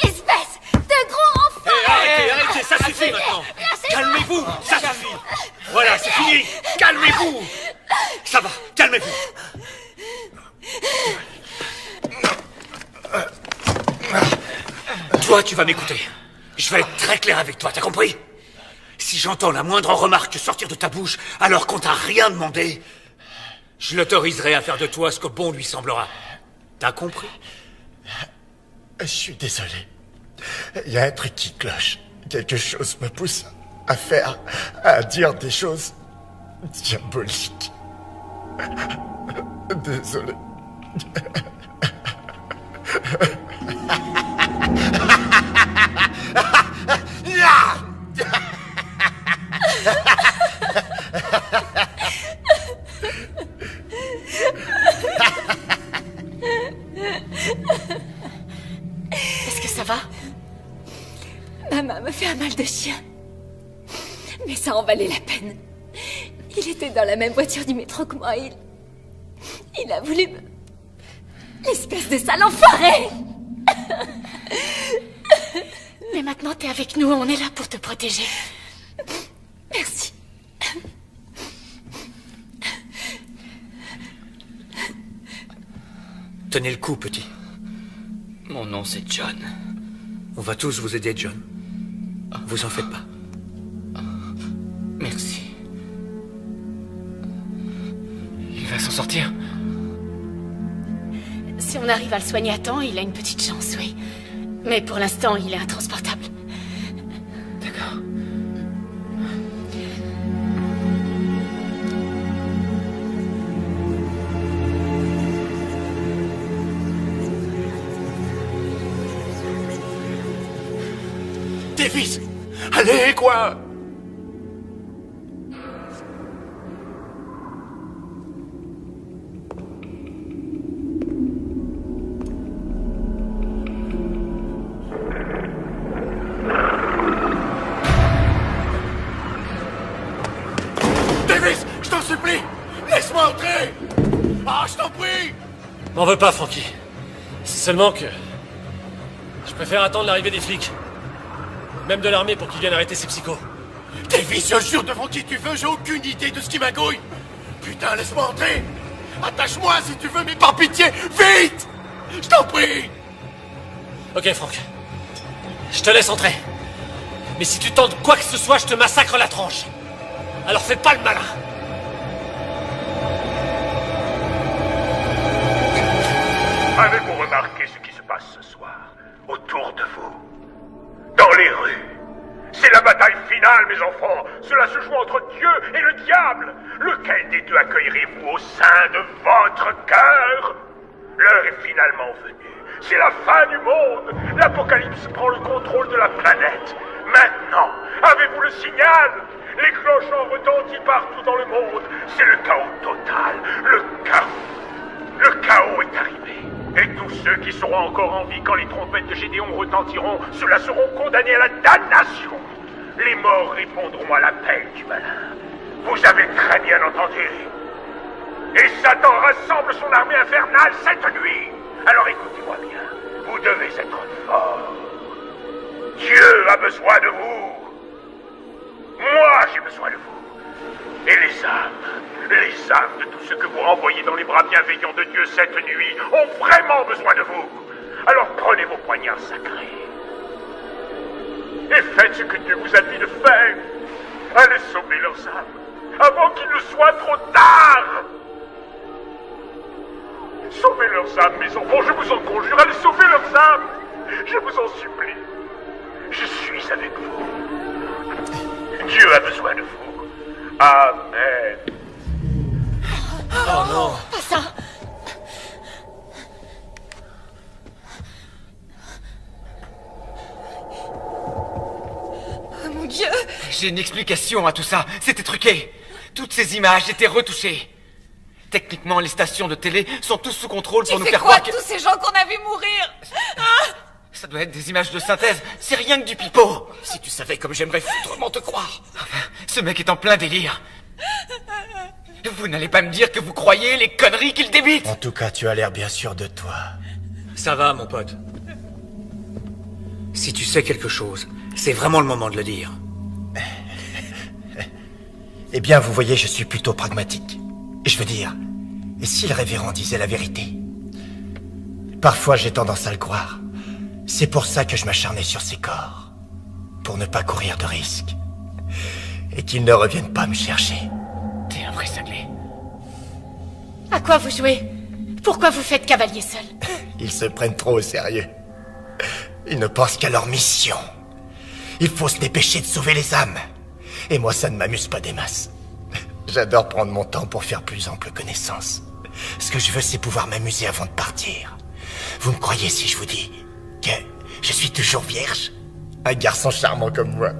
Espèce de gros enfant! Arrêtez, ça suffit maintenant! Calmez-vous, ça suffit! Voilà, c'est fini! Calmez-vous! Ça va, calmez-vous! Toi, tu vas m'écouter. Je vais être très clair avec toi, t'as compris? Si j'entends la moindre remarque sortir de ta bouche alors qu'on t'a rien demandé, je l'autoriserai à faire de toi ce que bon lui semblera. T'as compris? Je suis désolé. Il y a un truc qui cloche. Quelque chose me pousse à dire des choses diaboliques. Désolé. Est-ce que ça va? Maman me fait un mal de chien. Mais ça en valait la peine. Il était dans la même voiture du métro que moi. Il a voulu me... Espèce de sale enfoiré! Mais maintenant, t'es avec nous, on est là pour te protéger. Merci. Tenez le coup, petit. Mon nom, c'est John. On va tous vous aider, John. Vous en faites pas. Merci. Il va s'en sortir. Si on arrive à le soigner à temps, il a une petite chance, oui. Mais pour l'instant, il est intransportable. D'accord. Davis! Allez, quoi! Davis! Je t'en supplie! Laisse-moi entrer! Ah, je t'en prie! M'en veux pas, Frankie. C'est seulement que... je préfère attendre l'arrivée des flics. Même de l'armée pour qu'ils viennent arrêter ces psychos. Davis, je jure devant qui tu veux, j'ai aucune idée de ce qui m'agouille! Putain, laisse-moi entrer! Attache-moi si tu veux, mais par pitié, vite! Je t'en prie! Ok, Franck. Je te laisse entrer. Mais si tu tentes quoi que ce soit, je te massacre la tranche. Alors fais pas le malin. Avez-vous remarqué ce qui se passe ce soir, autour de vous? Dans les rues. C'est la bataille finale, mes enfants. Cela se joue entre Dieu et le diable. Lequel des deux accueillerez-vous au sein de votre cœur? L'heure est finalement venue. C'est la fin du monde. L'Apocalypse prend le contrôle de la planète. Maintenant, avez-vous le signal? Les cloches ont retenti partout dans le monde. C'est le chaos total. Le chaos. Le chaos est arrivé. Et tous ceux qui seront encore en vie quand les trompettes de Gédéon retentiront, ceux-là seront condamnés à la damnation. Les morts répondront à l'appel du malin. Vous avez très bien entendu. Et Satan rassemble son armée infernale cette nuit. Alors écoutez-moi bien. Vous devez être fort. Dieu a besoin de vous. Moi, j'ai besoin de vous. Et les âmes de tous ceux que vous renvoyez dans les bras bienveillants de Dieu cette nuit ont vraiment besoin de vous. Alors prenez vos poignards sacrés. Et faites ce que Dieu vous a dit de faire. Allez sauver leurs âmes avant qu'il ne soit trop tard. Sauvez leurs âmes, mes enfants, je vous en conjure. Allez sauver leurs âmes. Je vous en supplie. Je suis avec vous. Dieu a besoin de vous. Amen. Oh non. Pas ça. Oh mon Dieu. J'ai une explication à tout ça. C'était truqué. Toutes ces images étaient retouchées. Techniquement, les stations de télé sont tous sous contrôle pour nous faire croire que... tous ces gens qu'on a vus mourir? Ça doit être des images de synthèse. C'est rien que du pipeau. Si tu savais comme j'aimerais foutrement te croire. Enfin, ce mec est en plein délire. Vous n'allez pas me dire que vous croyez les conneries qu'il débite? En tout cas, tu as l'air bien sûr de toi. Ça va, mon pote. Si tu sais quelque chose, c'est vraiment le moment de le dire. Eh bien, vous voyez, je suis plutôt pragmatique. Je veux dire, et si le révérend disait la vérité? Parfois, j'ai tendance à le croire. C'est pour ça que je m'acharnais sur ces corps. Pour ne pas courir de risques. Et qu'ils ne reviennent pas me chercher. T'es un vrai cinglé. À quoi vous jouez? Pourquoi vous faites cavalier seul? Ils se prennent trop au sérieux. Ils ne pensent qu'à leur mission. Il faut se dépêcher de sauver les âmes. Et moi, ça ne m'amuse pas des masses. J'adore prendre mon temps pour faire plus ample connaissance. Ce que je veux, c'est pouvoir m'amuser avant de partir. Vous me croyez si je vous dis que je suis toujours vierge? Un garçon charmant comme moi.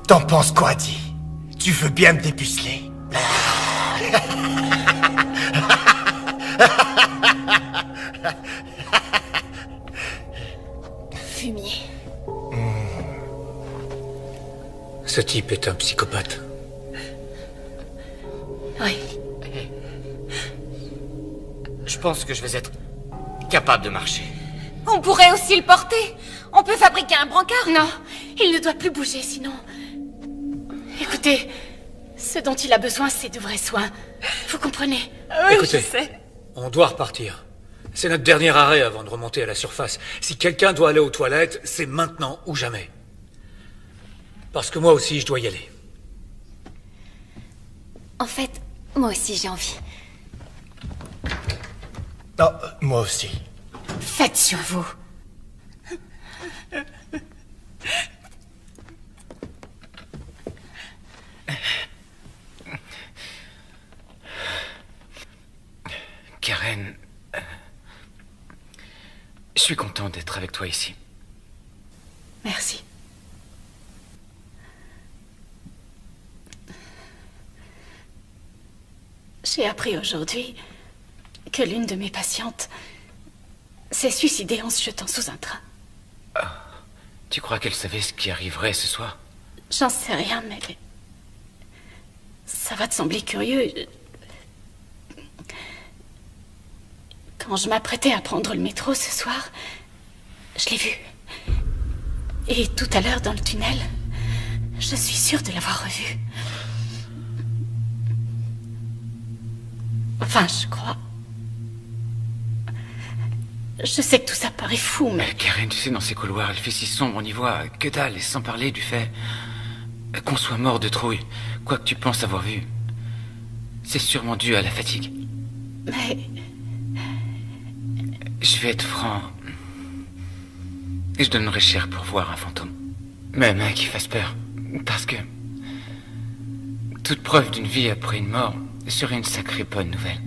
T'en penses quoi, dis? Tu veux bien me dépuceler? Fumier. Ce type est un psychopathe. Oui. Je pense que je vais être capable de marcher. On pourrait aussi le porter. On peut fabriquer un brancard. Non, il ne doit plus bouger, sinon... Écoutez, ce dont il a besoin, c'est de vrais soins. Vous comprenez? Oui, Écoutez, je sais. on doit repartir. C'est notre dernier arrêt avant de remonter à la surface. Si quelqu'un doit aller aux toilettes, c'est maintenant ou jamais. Parce que moi aussi, je dois y aller. En fait, moi aussi j'ai envie. Non, moi aussi. Faites sur vous. Karen, je suis content d'être avec toi ici. Merci. J'ai appris aujourd'hui que l'une de mes patientes s'est suicidée en se jetant sous un train. Tu crois qu'elle savait ce qui arriverait ce soir? J'en sais rien, mais... ça va te sembler curieux. Quand je m'apprêtais à prendre le métro ce soir, je l'ai vue. Et tout à l'heure, dans le tunnel, je suis sûre de l'avoir revue. Enfin, je crois. Je sais que tout ça paraît fou, mais... Karen, tu sais, dans ces couloirs, il fait si sombre, on y voit que dalle, et sans parler du fait qu'on soit mort de trouille. Quoi que tu penses avoir vu, c'est sûrement dû à la fatigue. Mais... Je vais être franc. Et je donnerais cher pour voir un fantôme. Même un qui fasse peur. Parce que... toute preuve d'une vie après une mort serait une sacrée bonne nouvelle.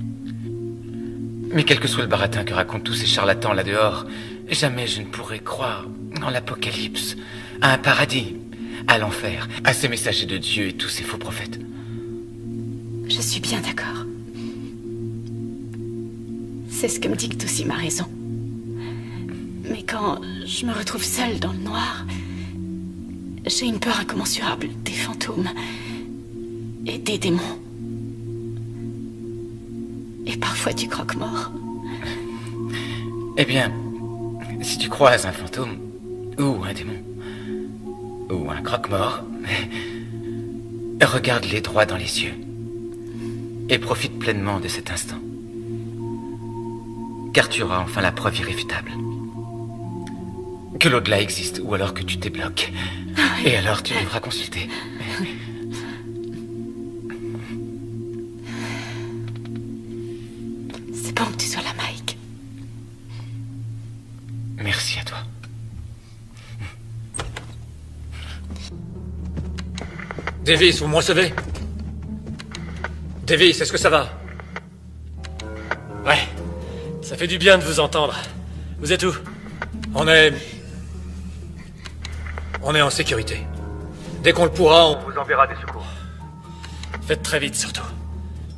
Mais quel que soit le baratin que racontent tous ces charlatans là-dehors, jamais je ne pourrais croire en l'apocalypse, à un paradis, à l'enfer, à ces messagers de Dieu et tous ces faux prophètes. Je suis bien d'accord. C'est ce que me dicte aussi ma raison. Mais quand je me retrouve seule dans le noir, j'ai une peur incommensurable des fantômes. Et des démons. Et parfois du croque-mort. Eh bien, si tu croises un fantôme, ou un démon, ou un croque-mort, regarde-les droit dans les yeux. Et profite pleinement de cet instant. Car tu auras enfin la preuve irréfutable. Que l'au-delà existe, ou alors que tu débloques. Et alors tu devras consulter. C'est bon que tu sois là, Mike. Merci à toi. Davis, vous me recevez? Davis, est-ce que ça va? Ouais. Ça fait du bien de vous entendre. Vous êtes où? On est en sécurité. Dès qu'on le pourra, on vous enverra des secours. Faites très vite, surtout.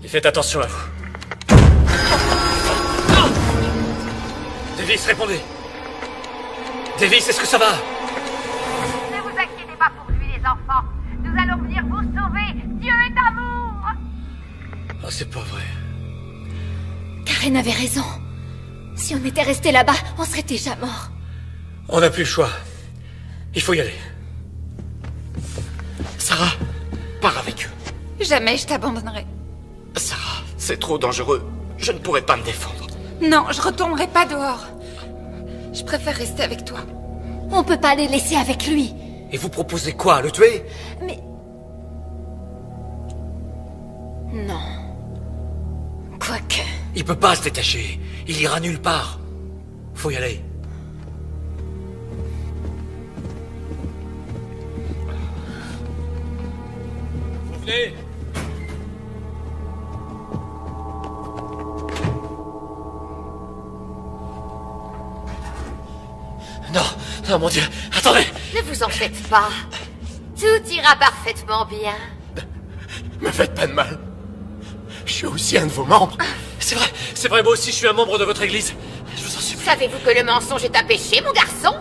Et faites attention à vous. Davis, répondez. Davis, est-ce que ça va? Ne vous inquiétez pas pour lui, les enfants. Nous allons venir vous sauver. Dieu est amour. Ah, c'est pas vrai. Karen avait raison. Si on était resté là-bas, on serait déjà mort. On n'a plus le choix. Il faut y aller. Sarah, pars avec eux. Jamais je t'abandonnerai. Sarah, c'est trop dangereux. Je ne pourrai pas me défendre. Non, je retournerai pas dehors. Je préfère rester avec toi. On peut pas les laisser avec lui. Et vous proposez quoi? Le tuer? Mais... Non. Quoique... Il peut pas se détacher. Il ira nulle part. Faut y aller. Vous venez? Non, non, mon Dieu, attendez! Ne vous en faites pas. Tout ira parfaitement bien. Me faites pas de mal. Je suis aussi un de vos membres. C'est vrai, moi aussi je suis un membre de votre église. Je vous en supplie. Savez-vous que le mensonge est un péché, mon garçon?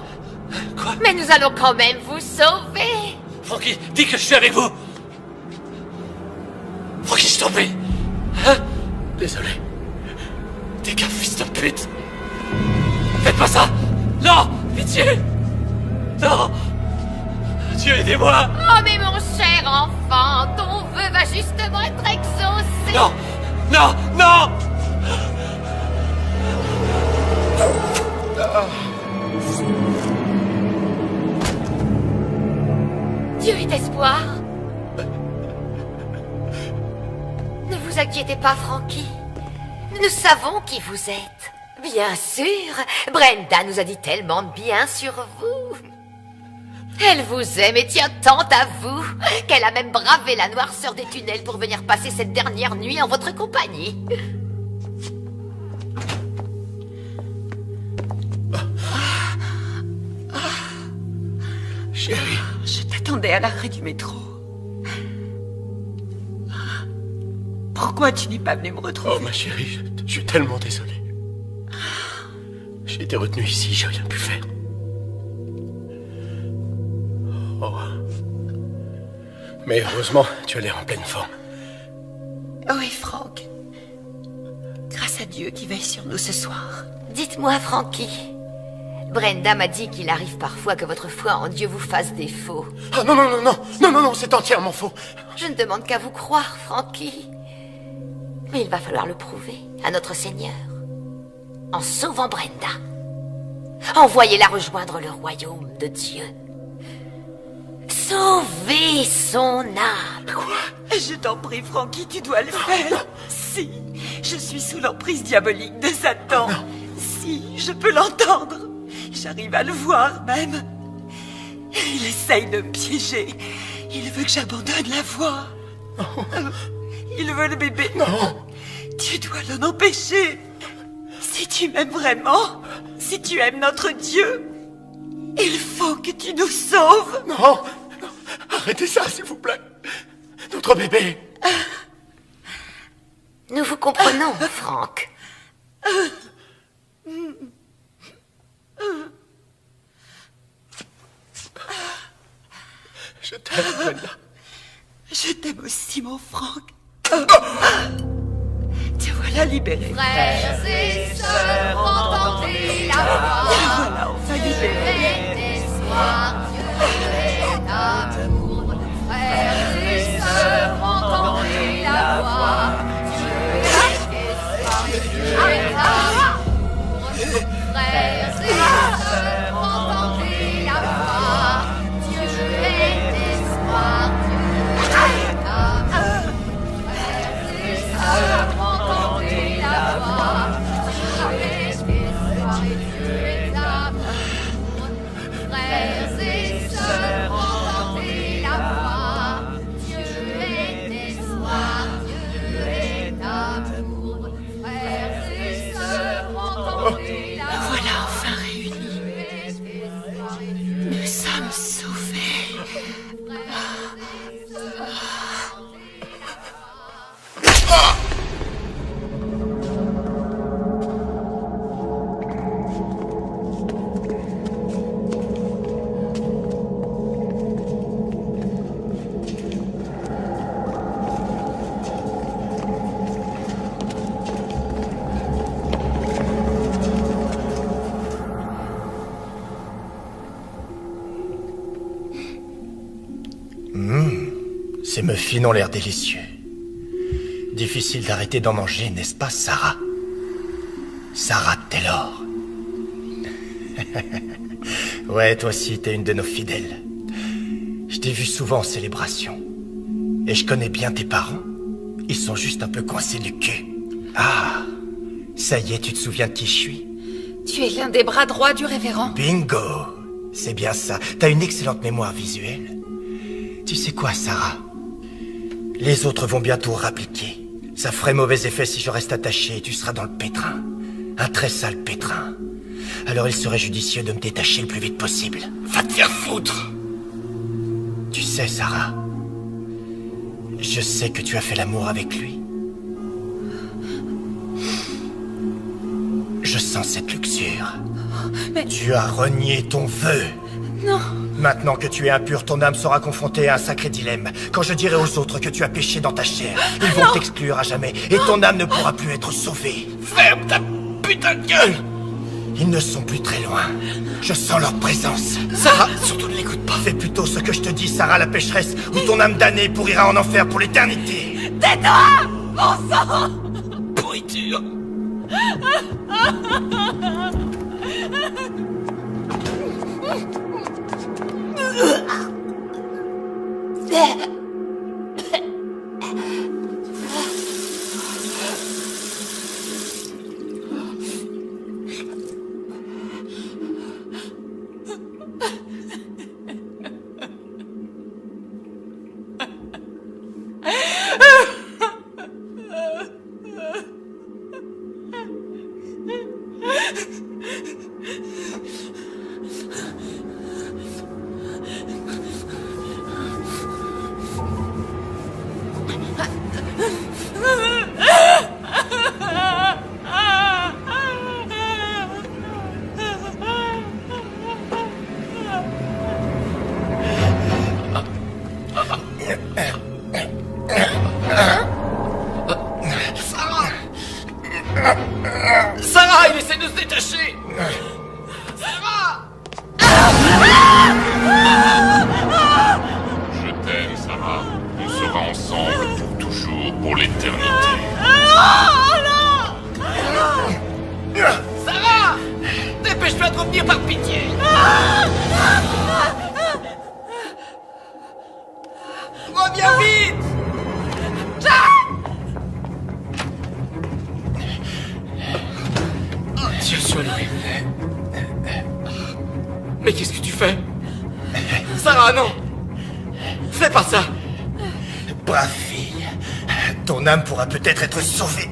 Quoi? Mais nous allons quand même vous sauver. Frankie, dis que je suis avec vous. Frankie, je t'en prie. Hein? Désolé. T'es qu'un fils de pute. Faites pas ça. Non, pitié. Non. Dieu, aidez-moi. Oh, mais mon cher enfant, ton vœu va justement être exaucé. Non, non, non. Dieu est espoir. Ne vous inquiétez pas, Frankie. Nous savons qui vous êtes. Bien sûr, Brenda nous a dit tellement de bien sur vous. Elle vous aime et tient tant à vous qu'elle a même bravé la noirceur des tunnels pour venir passer cette dernière nuit en votre compagnie. Chérie. Je t'attendais à l'arrêt du métro. Pourquoi tu n'es pas venu me retrouver? Oh, ma chérie, je suis tellement désolé. J'ai été retenu ici, j'ai rien pu faire. Oh. Mais heureusement, tu as l'air en pleine forme. Oui, Franck. Grâce à Dieu qui veille sur nous ce soir. Dites-moi, Frankie. Brenda m'a dit qu'il arrive parfois que votre foi en Dieu vous fasse défaut. Ah non, non, non, non, non, non, non, c'est entièrement faux. Je ne demande qu'à vous croire, Frankie. Mais il va falloir le prouver à notre Seigneur. En sauvant Brenda. Envoyez-la rejoindre le royaume de Dieu. Sauvez son âme. Quoi? Je t'en prie, Frankie, tu dois le faire. Si, je suis sous l'emprise diabolique de Satan. Non. Si, je peux l'entendre. J'arrive à le voir même. Il essaye de me piéger. Il veut que j'abandonne la voie. Il veut le bébé. Non. Tu dois l'en empêcher. Si tu m'aimes vraiment, si tu aimes notre Dieu, il faut que tu nous sauves. Non, non. Arrêtez ça, s'il vous plaît. Notre bébé. Nous vous comprenons, Franck. Je t'aime, Brenda. Je Je t'aime aussi, mon Franck. Te voilà libéré. Frères et sœurs, entendez la voix. Te voilà enfin libéré. D'espoir, Dieu est d'amour. Frères et sœurs, entendez la voix. Dieu est d'espoir, Dieu est d'amour. Frères et sœurs, entendez la voix. Dieu est d'espoir, Dieu est d'amour. Frères et sœurs, entendez la voix. Dieu est d'espoir et Dieu est d'amour. Frères et sœurs, entendez la voix. Dieu est d'espoir, Dieu est d'amour. Frères et sœurs, entendez la voix. Voilà enfin réunis. Nous sommes sauvés. Ces muffins ont l'air délicieux. Difficile d'arrêter d'en manger, n'est-ce pas, Sarah? Sarah Taylor. Ouais, toi aussi, t'es une de nos fidèles. Je t'ai vu souvent en célébration. Et je connais bien tes parents. Ils sont juste un peu coincés du cul. Ah, ça y est, tu te souviens de qui je suis? Tu es l'un des bras droits du révérend. Bingo! C'est bien ça. T'as une excellente mémoire visuelle. Tu sais quoi, Sarah? Les autres vont bientôt rappliquer. Ça ferait mauvais effet si je reste attaché et tu seras dans le pétrin. Un très sale pétrin. Alors il serait judicieux de me détacher le plus vite possible. Va te faire foutre! Tu sais, Sarah, je sais que tu as fait l'amour avec lui. Je sens cette luxure. Mais... Tu as renié ton vœu. Non. Maintenant que tu es impur, ton âme sera confrontée à un sacré dilemme. Quand je dirai aux autres que tu as péché dans ta chair, ils vont t'exclure à jamais et ton âme ne pourra plus être sauvée. Ferme ta putain de gueule! Ils ne sont plus très loin. Je sens leur présence. Sarah, surtout ne l'écoute pas. Fais plutôt ce que je te dis, Sarah la pécheresse, ou ton âme damnée pourrira en enfer pour l'éternité. Tais-toi, mon sang! Pourriture! Sarah, il essaie de se détacher! Sarah! Je t'aime, Sarah. On sera ensemble pour toujours, pour l'éternité. Sarah! Dépêche-toi de revenir par pitié! Reviens vite! Dieu soit loué. Mais qu'est-ce que tu fais? Sarah, non! Fais pas ça! Brave fille, ton âme pourra peut-être être sauvée.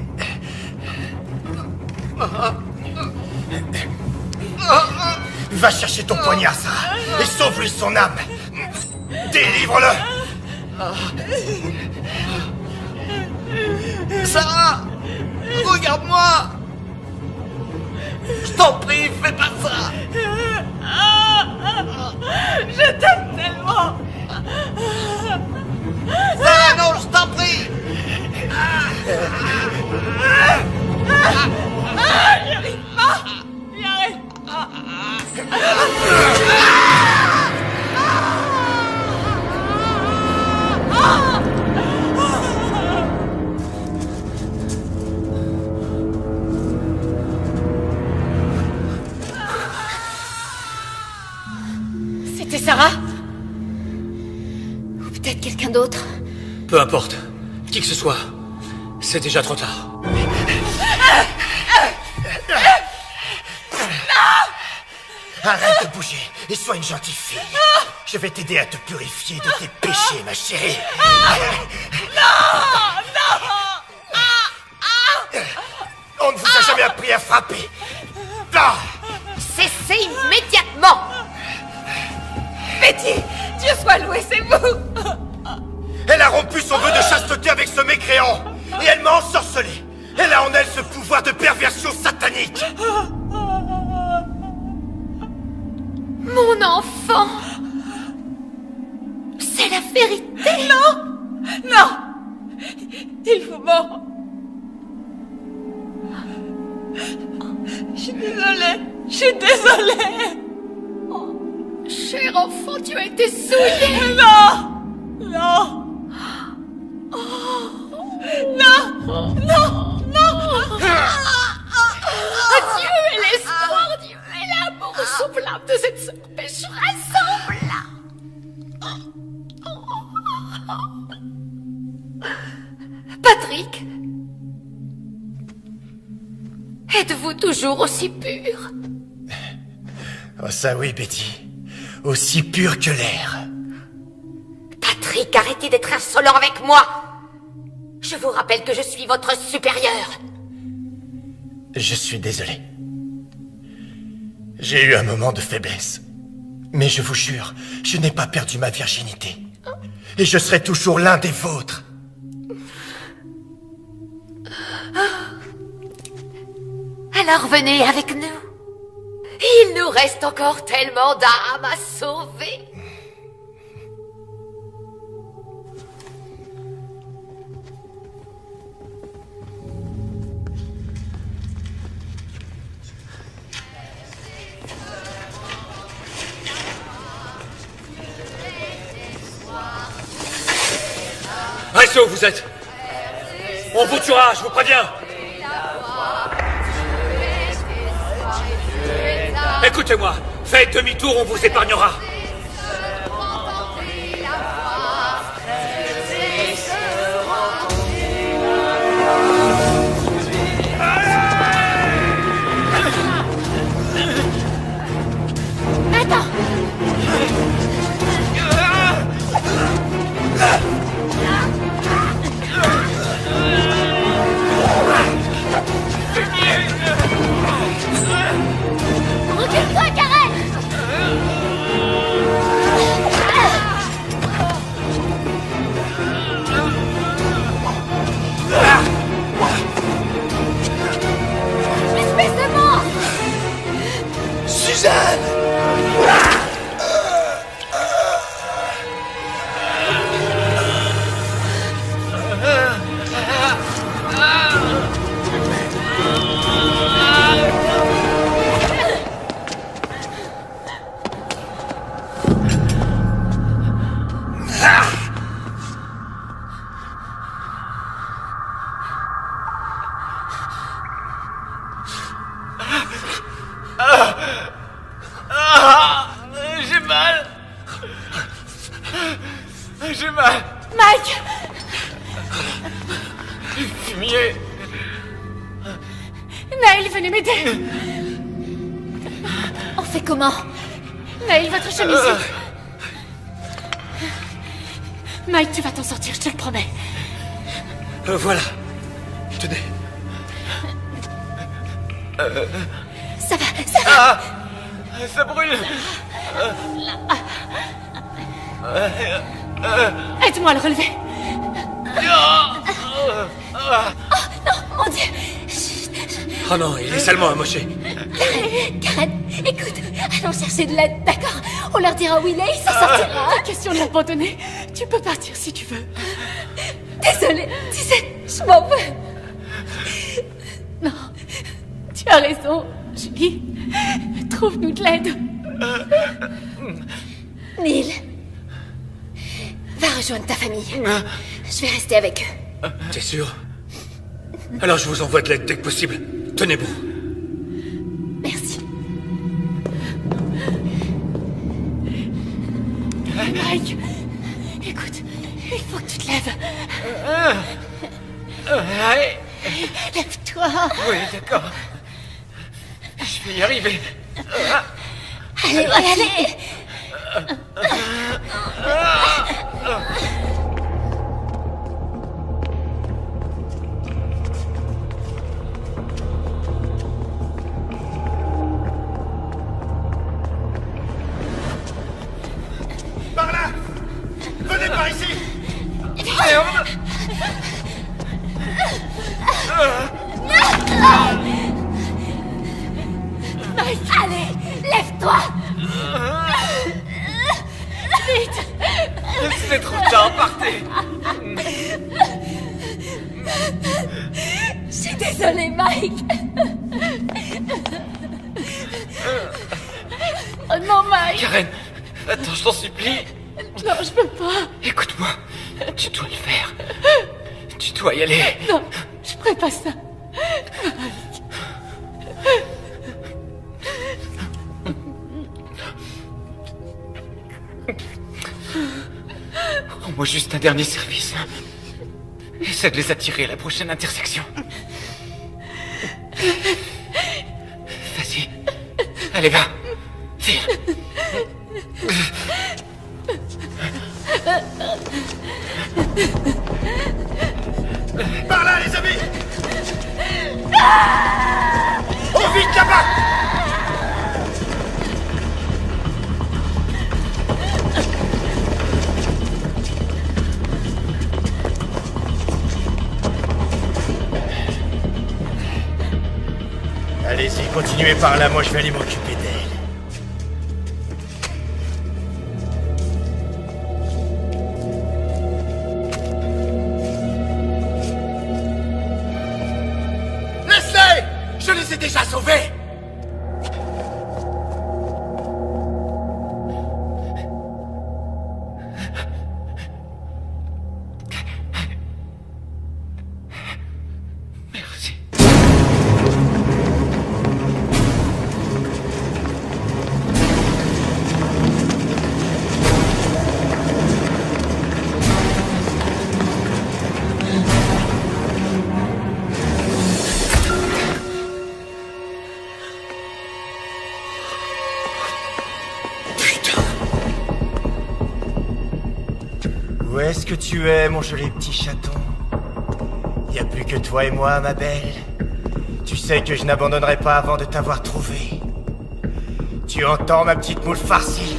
Va chercher ton poignard, Sarah, et sauve-lui son âme. Délivre-le. Sarah! Regarde-moi! Je t'en prie, fais pas ça! Je t'aime tellement! Sarah! C'était Sarah? Ou peut-être quelqu'un d'autre. Peu importe. Qui que ce soit. C'est déjà trop tard. Arrête de bouger et sois une gentille fille. Je vais t'aider à te purifier de tes péchés, ma chérie. On ne vous a jamais appris à frapper. Cessez immédiatement! Betty, Dieu soit loué, c'est vous! Elle a rompu son vœu de chasteté avec ce mécréant. Et elle m'a ensorcelé. Elle a en elle ce pouvoir de perversion satanique. Mon enfant! C'est la vérité! Non! Non! Il vous ment! Je suis désolée! Je suis désolée! Cher enfant, tu as été souillé! Non! Non! Non! Non! Non! Dieu est l'espoir, Dieu est l'amour soufflable de cette sœur pécheresse Patrick, êtes-vous toujours aussi pur? Oh ça oui, Betty. Aussi pur que l'air. Patrick, arrêtez d'être insolent avec moi. Je vous rappelle que je suis votre supérieur. Je suis désolé. J'ai eu un moment de faiblesse. Mais je vous jure, je n'ai pas perdu ma virginité. Et je serai toujours l'un des vôtres. Alors venez avec nous. Il nous reste encore tellement d'âmes à sauver. Restez où vous êtes. On vous tuera, je vous préviens. Écoutez-moi, faites demi-tour, on vous épargnera. Attends. Recule-toi, Karen! Espèce de mort! Suzanne! J'ai mal. J'ai mal. Mike! Fumier. Naël, venez m'aider! On fait comment? Naël, votre chemise. Mike, tu vas t'en sortir, je te le promets. Voilà. Tenez. Ça va, ça va. Ça brûle. Aide-moi à le relever. Oh non, mon Dieu. Oh non, il est salement amoché. Karen, écoute, allons chercher de l'aide, d'accord? On leur dira où il est, il s'en sortira. Pas question de l'abandonner. Tu peux partir si tu veux. Désolée, tu sais, je m'en veux. Non, tu as raison, Julie. Trouve-nous de l'aide. Neil, va rejoindre ta famille. Je vais rester avec eux. T'es sûr? Alors je vous envoie de l'aide dès que possible. Tenez bon. Merci. Mike, écoute, il faut que tu te lèves. Lève-toi. Oui, d'accord. Je vais y arriver. Allez, allez. Par là! Venez par ici! Merde! Mike, allez, lève-toi. Vite. C'est trop tard, partez! Je suis désolée, Mike. Oh non, Mike. Karen, attends, je t'en supplie. Non, je peux pas. Écoute-moi, tu dois le faire. Tu dois y aller. Non, je ferai pas ça. Mike. Rends-moi juste un dernier service. Essaie de les attirer à la prochaine intersection. Vas-y. Allez, va. File. Par là, les amis! Oh, vite là-bas! Allez-y, continuez par là, moi je vais aller m'occuper d'elle. Laisse-les! Je les ai déjà sauvés! Où est-ce que tu es, mon joli petit chaton? Y a plus que toi et moi, ma belle. Tu sais que je n'abandonnerai pas avant de t'avoir trouvé. Tu entends, ma petite moule farcie?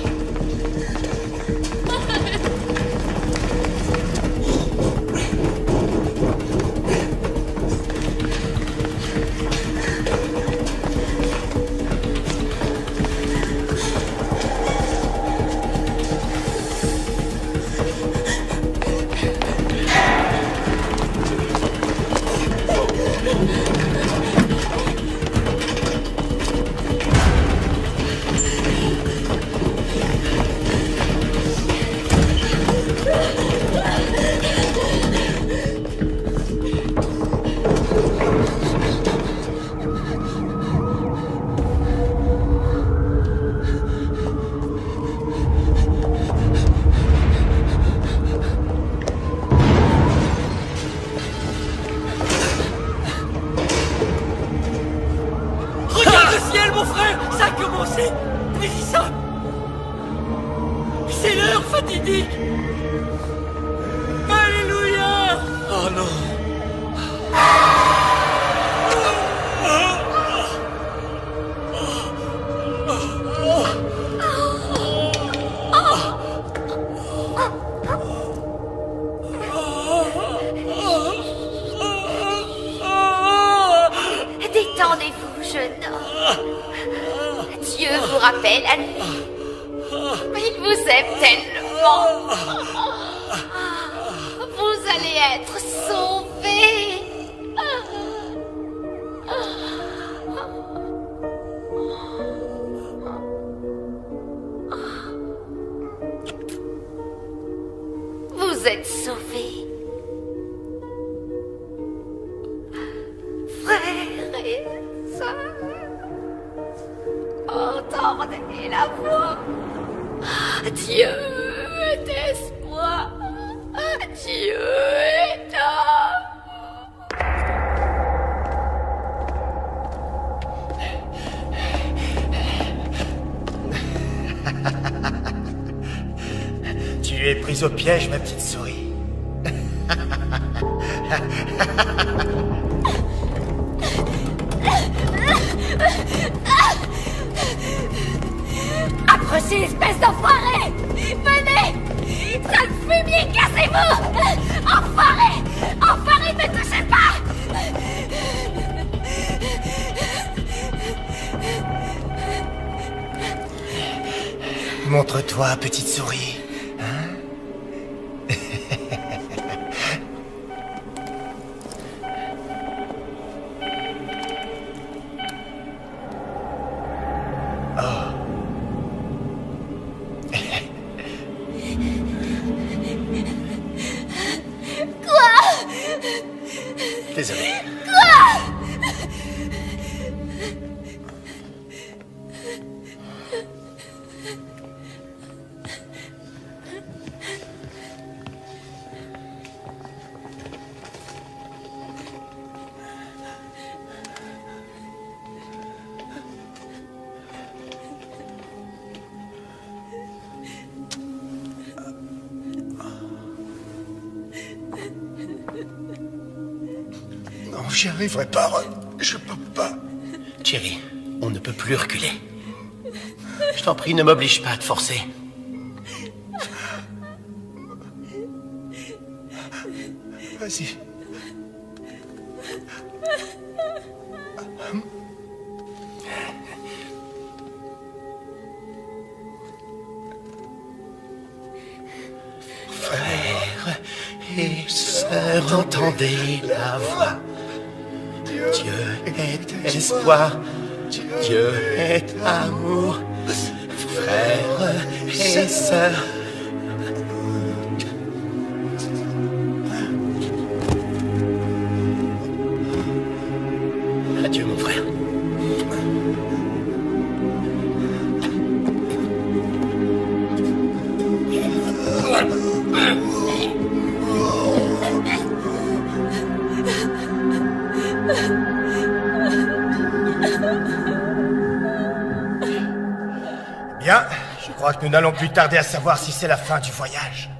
Regarde le ciel, mon frère! Ça a commencé! Mélissa! C'est l'heure fatidique! Alléluia! Oh non! Détendez-vous, jeune homme. Dieu vous rappelle la nuit. Mais il vous aime tellement. Vous allez être sauvés. Vous êtes sauvés. Frères et sœurs, entendez la voix. Dieu est espoir. Dieu est Tu es prise au piège, ma petite souris. Approchez, espèce d'enfoiré! Venez! Sale fumier, cassez-vous! Enfoiré! Enfoiré, ne touchez pas! Montre-toi, petite souris. Hein? Oh. Quoi? Désolé. Quoi? Non, j'y arriverai pas, Ron. Je peux pas. Thierry, on ne peut plus reculer. Je t'en prie, ne m'oblige pas à te forcer. Vas-y. Frères et sœurs, entendez la voix. Dieu est espoir, Dieu est amour. Frères et sœurs. Adieu, mon frère. Bien, je crois que nous n'allons plus tarder à savoir si c'est la fin du voyage.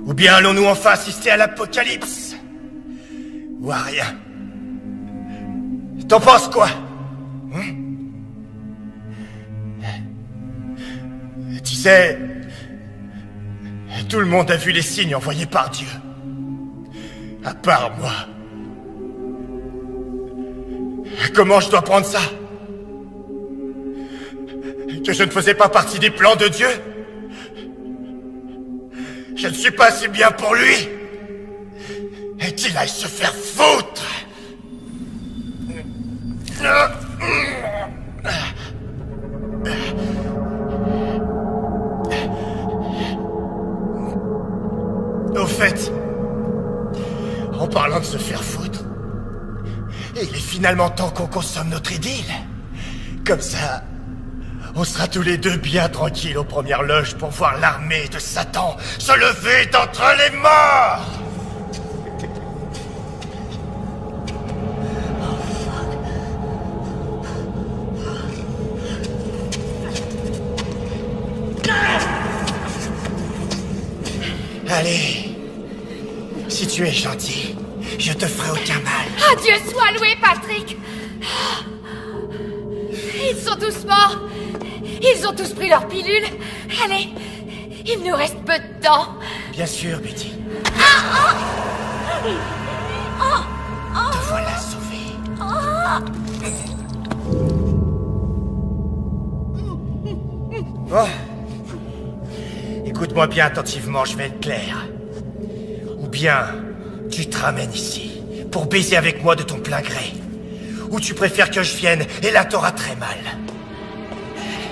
Ou bien allons-nous enfin assister à l'apocalypse? Ou à rien? T'en penses quoi? Tu sais, tout le monde a vu les signes envoyés par Dieu. À part moi. Comment je dois prendre ça? Que je ne faisais pas partie des plans de Dieu? Je ne suis pas assez bien pour lui? Et qu'il aille se faire foutre! Au fait, en parlant de se faire foutre, il est finalement temps qu'on consomme notre idylle. Comme ça, on sera tous les deux bien tranquilles aux premières loges pour voir l'armée de Satan se lever d'entre les morts. Allez, si tu es gentil, je te ferai aucun mal. Ah, Dieu soit loué, Patrick! Ils sont tous morts. Ils ont tous pris leur pilule. Allez, il nous reste peu de temps. Bien sûr, Betty. Oh, Te voilà sauvée. Bon. Écoute-moi bien attentivement, je vais être clair. Ou bien, tu te ramènes ici pour baiser avec moi de ton plein gré. Ou tu préfères que je vienne et là t'auras très mal.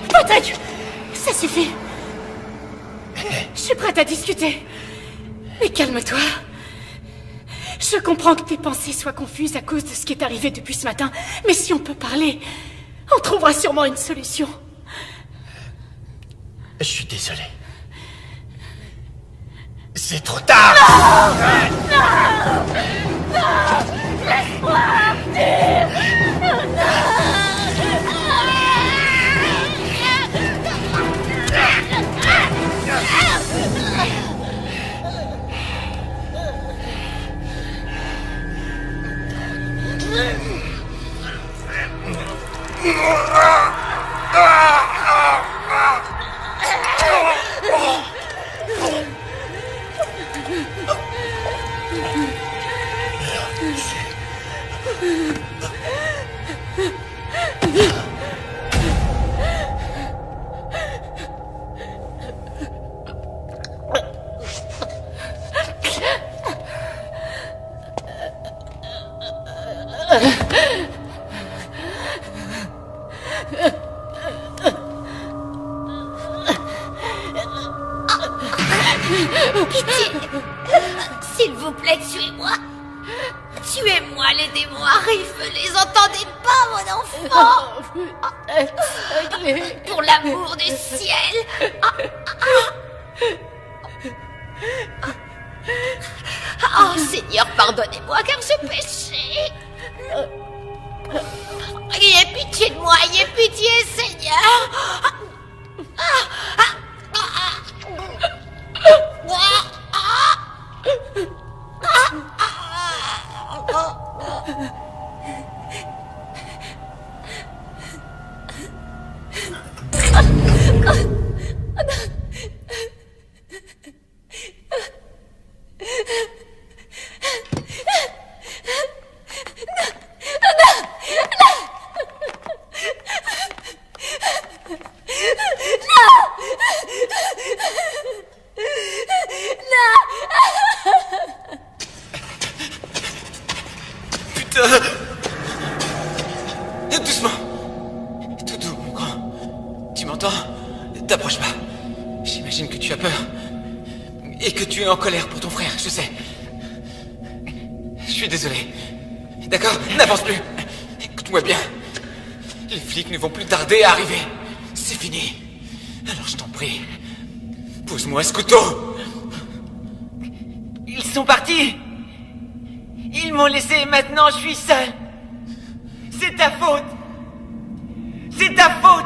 Patrick, ça suffit. Je suis prête à discuter. Mais calme-toi. Je comprends que tes pensées soient confuses à cause de ce qui est arrivé depuis ce matin. Mais si on peut parler, on trouvera sûrement une solution. Je suis désolé. C'est trop tard. Laisse-moi dire. Pitié. S'il vous plaît, tuez-moi. Tuez-moi, les démons arrivent. Les entendez pas, mon enfant? Pour l'amour du ciel. Oh, Seigneur, pardonnez-moi, car j'ai péché. Ayez pitié de moi, ayez pitié, Seigneur. Doucement. Tout doux, mon grand. Tu m'entends? T'approches pas. J'imagine que tu as peur. Et que tu es en colère pour ton frère, je sais. Je suis désolé. D'accord? N'avance plus. Écoute-moi bien. Les flics ne vont plus tarder à arriver. C'est fini. Alors je t'en prie. Pose-moi ce couteau. Ils sont partis. Ils m'ont laissé et maintenant je suis seul. C'est ta faute. C'est ta faute.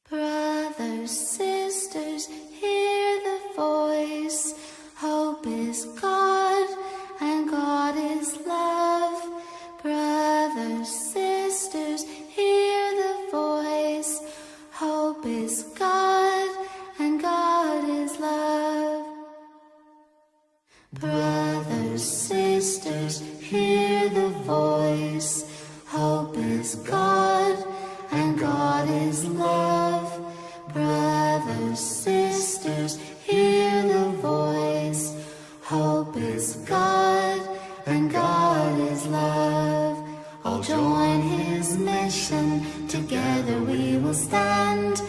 Brothers, sisters, hear the voice. Hope is God, and God is love. Brothers, sisters, hear and God is love. All join his mission, together we will stand.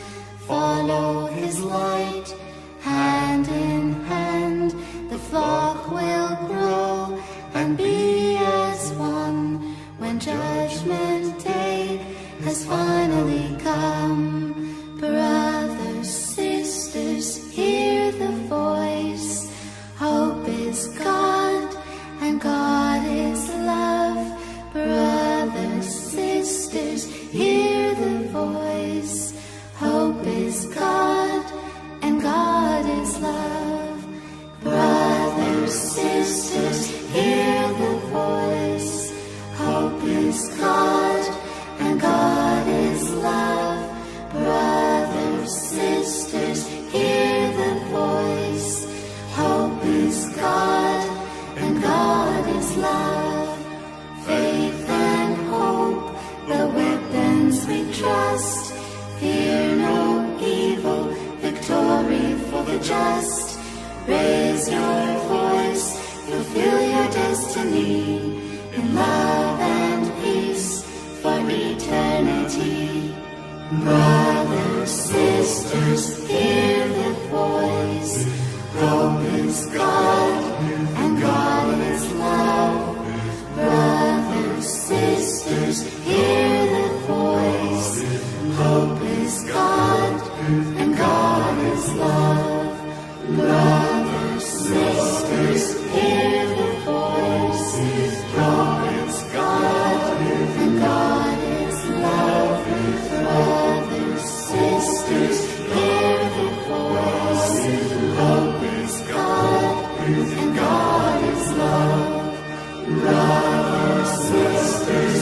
Follow his light, hand in hand. The flock will grow and be as one when Judgment Day has finally come. Brothers, sisters, hear the voice. Hope is God and God is love. Brothers, sisters, hear the voice. Hope is God and God is love. Brothers, sisters, hear the voice. Hope is God and God is love. Brothers, sisters, hear the voice. Hope is God and God is love. Faith and hope, the weapons we trust. Fear no evil, victory for the just. Raise your voice, fulfill your destiny. In love and peace for eternity. Brothers, sisters, hear the voice. Hope is God and God is love. Brothers, sisters, hear the voice. Hope is God and God is love. Brothers, sisters, hear the voice. Hope is God and God is love. Brothers, sisters, hear the voice. Hope is God and God is love. Brothers, sisters,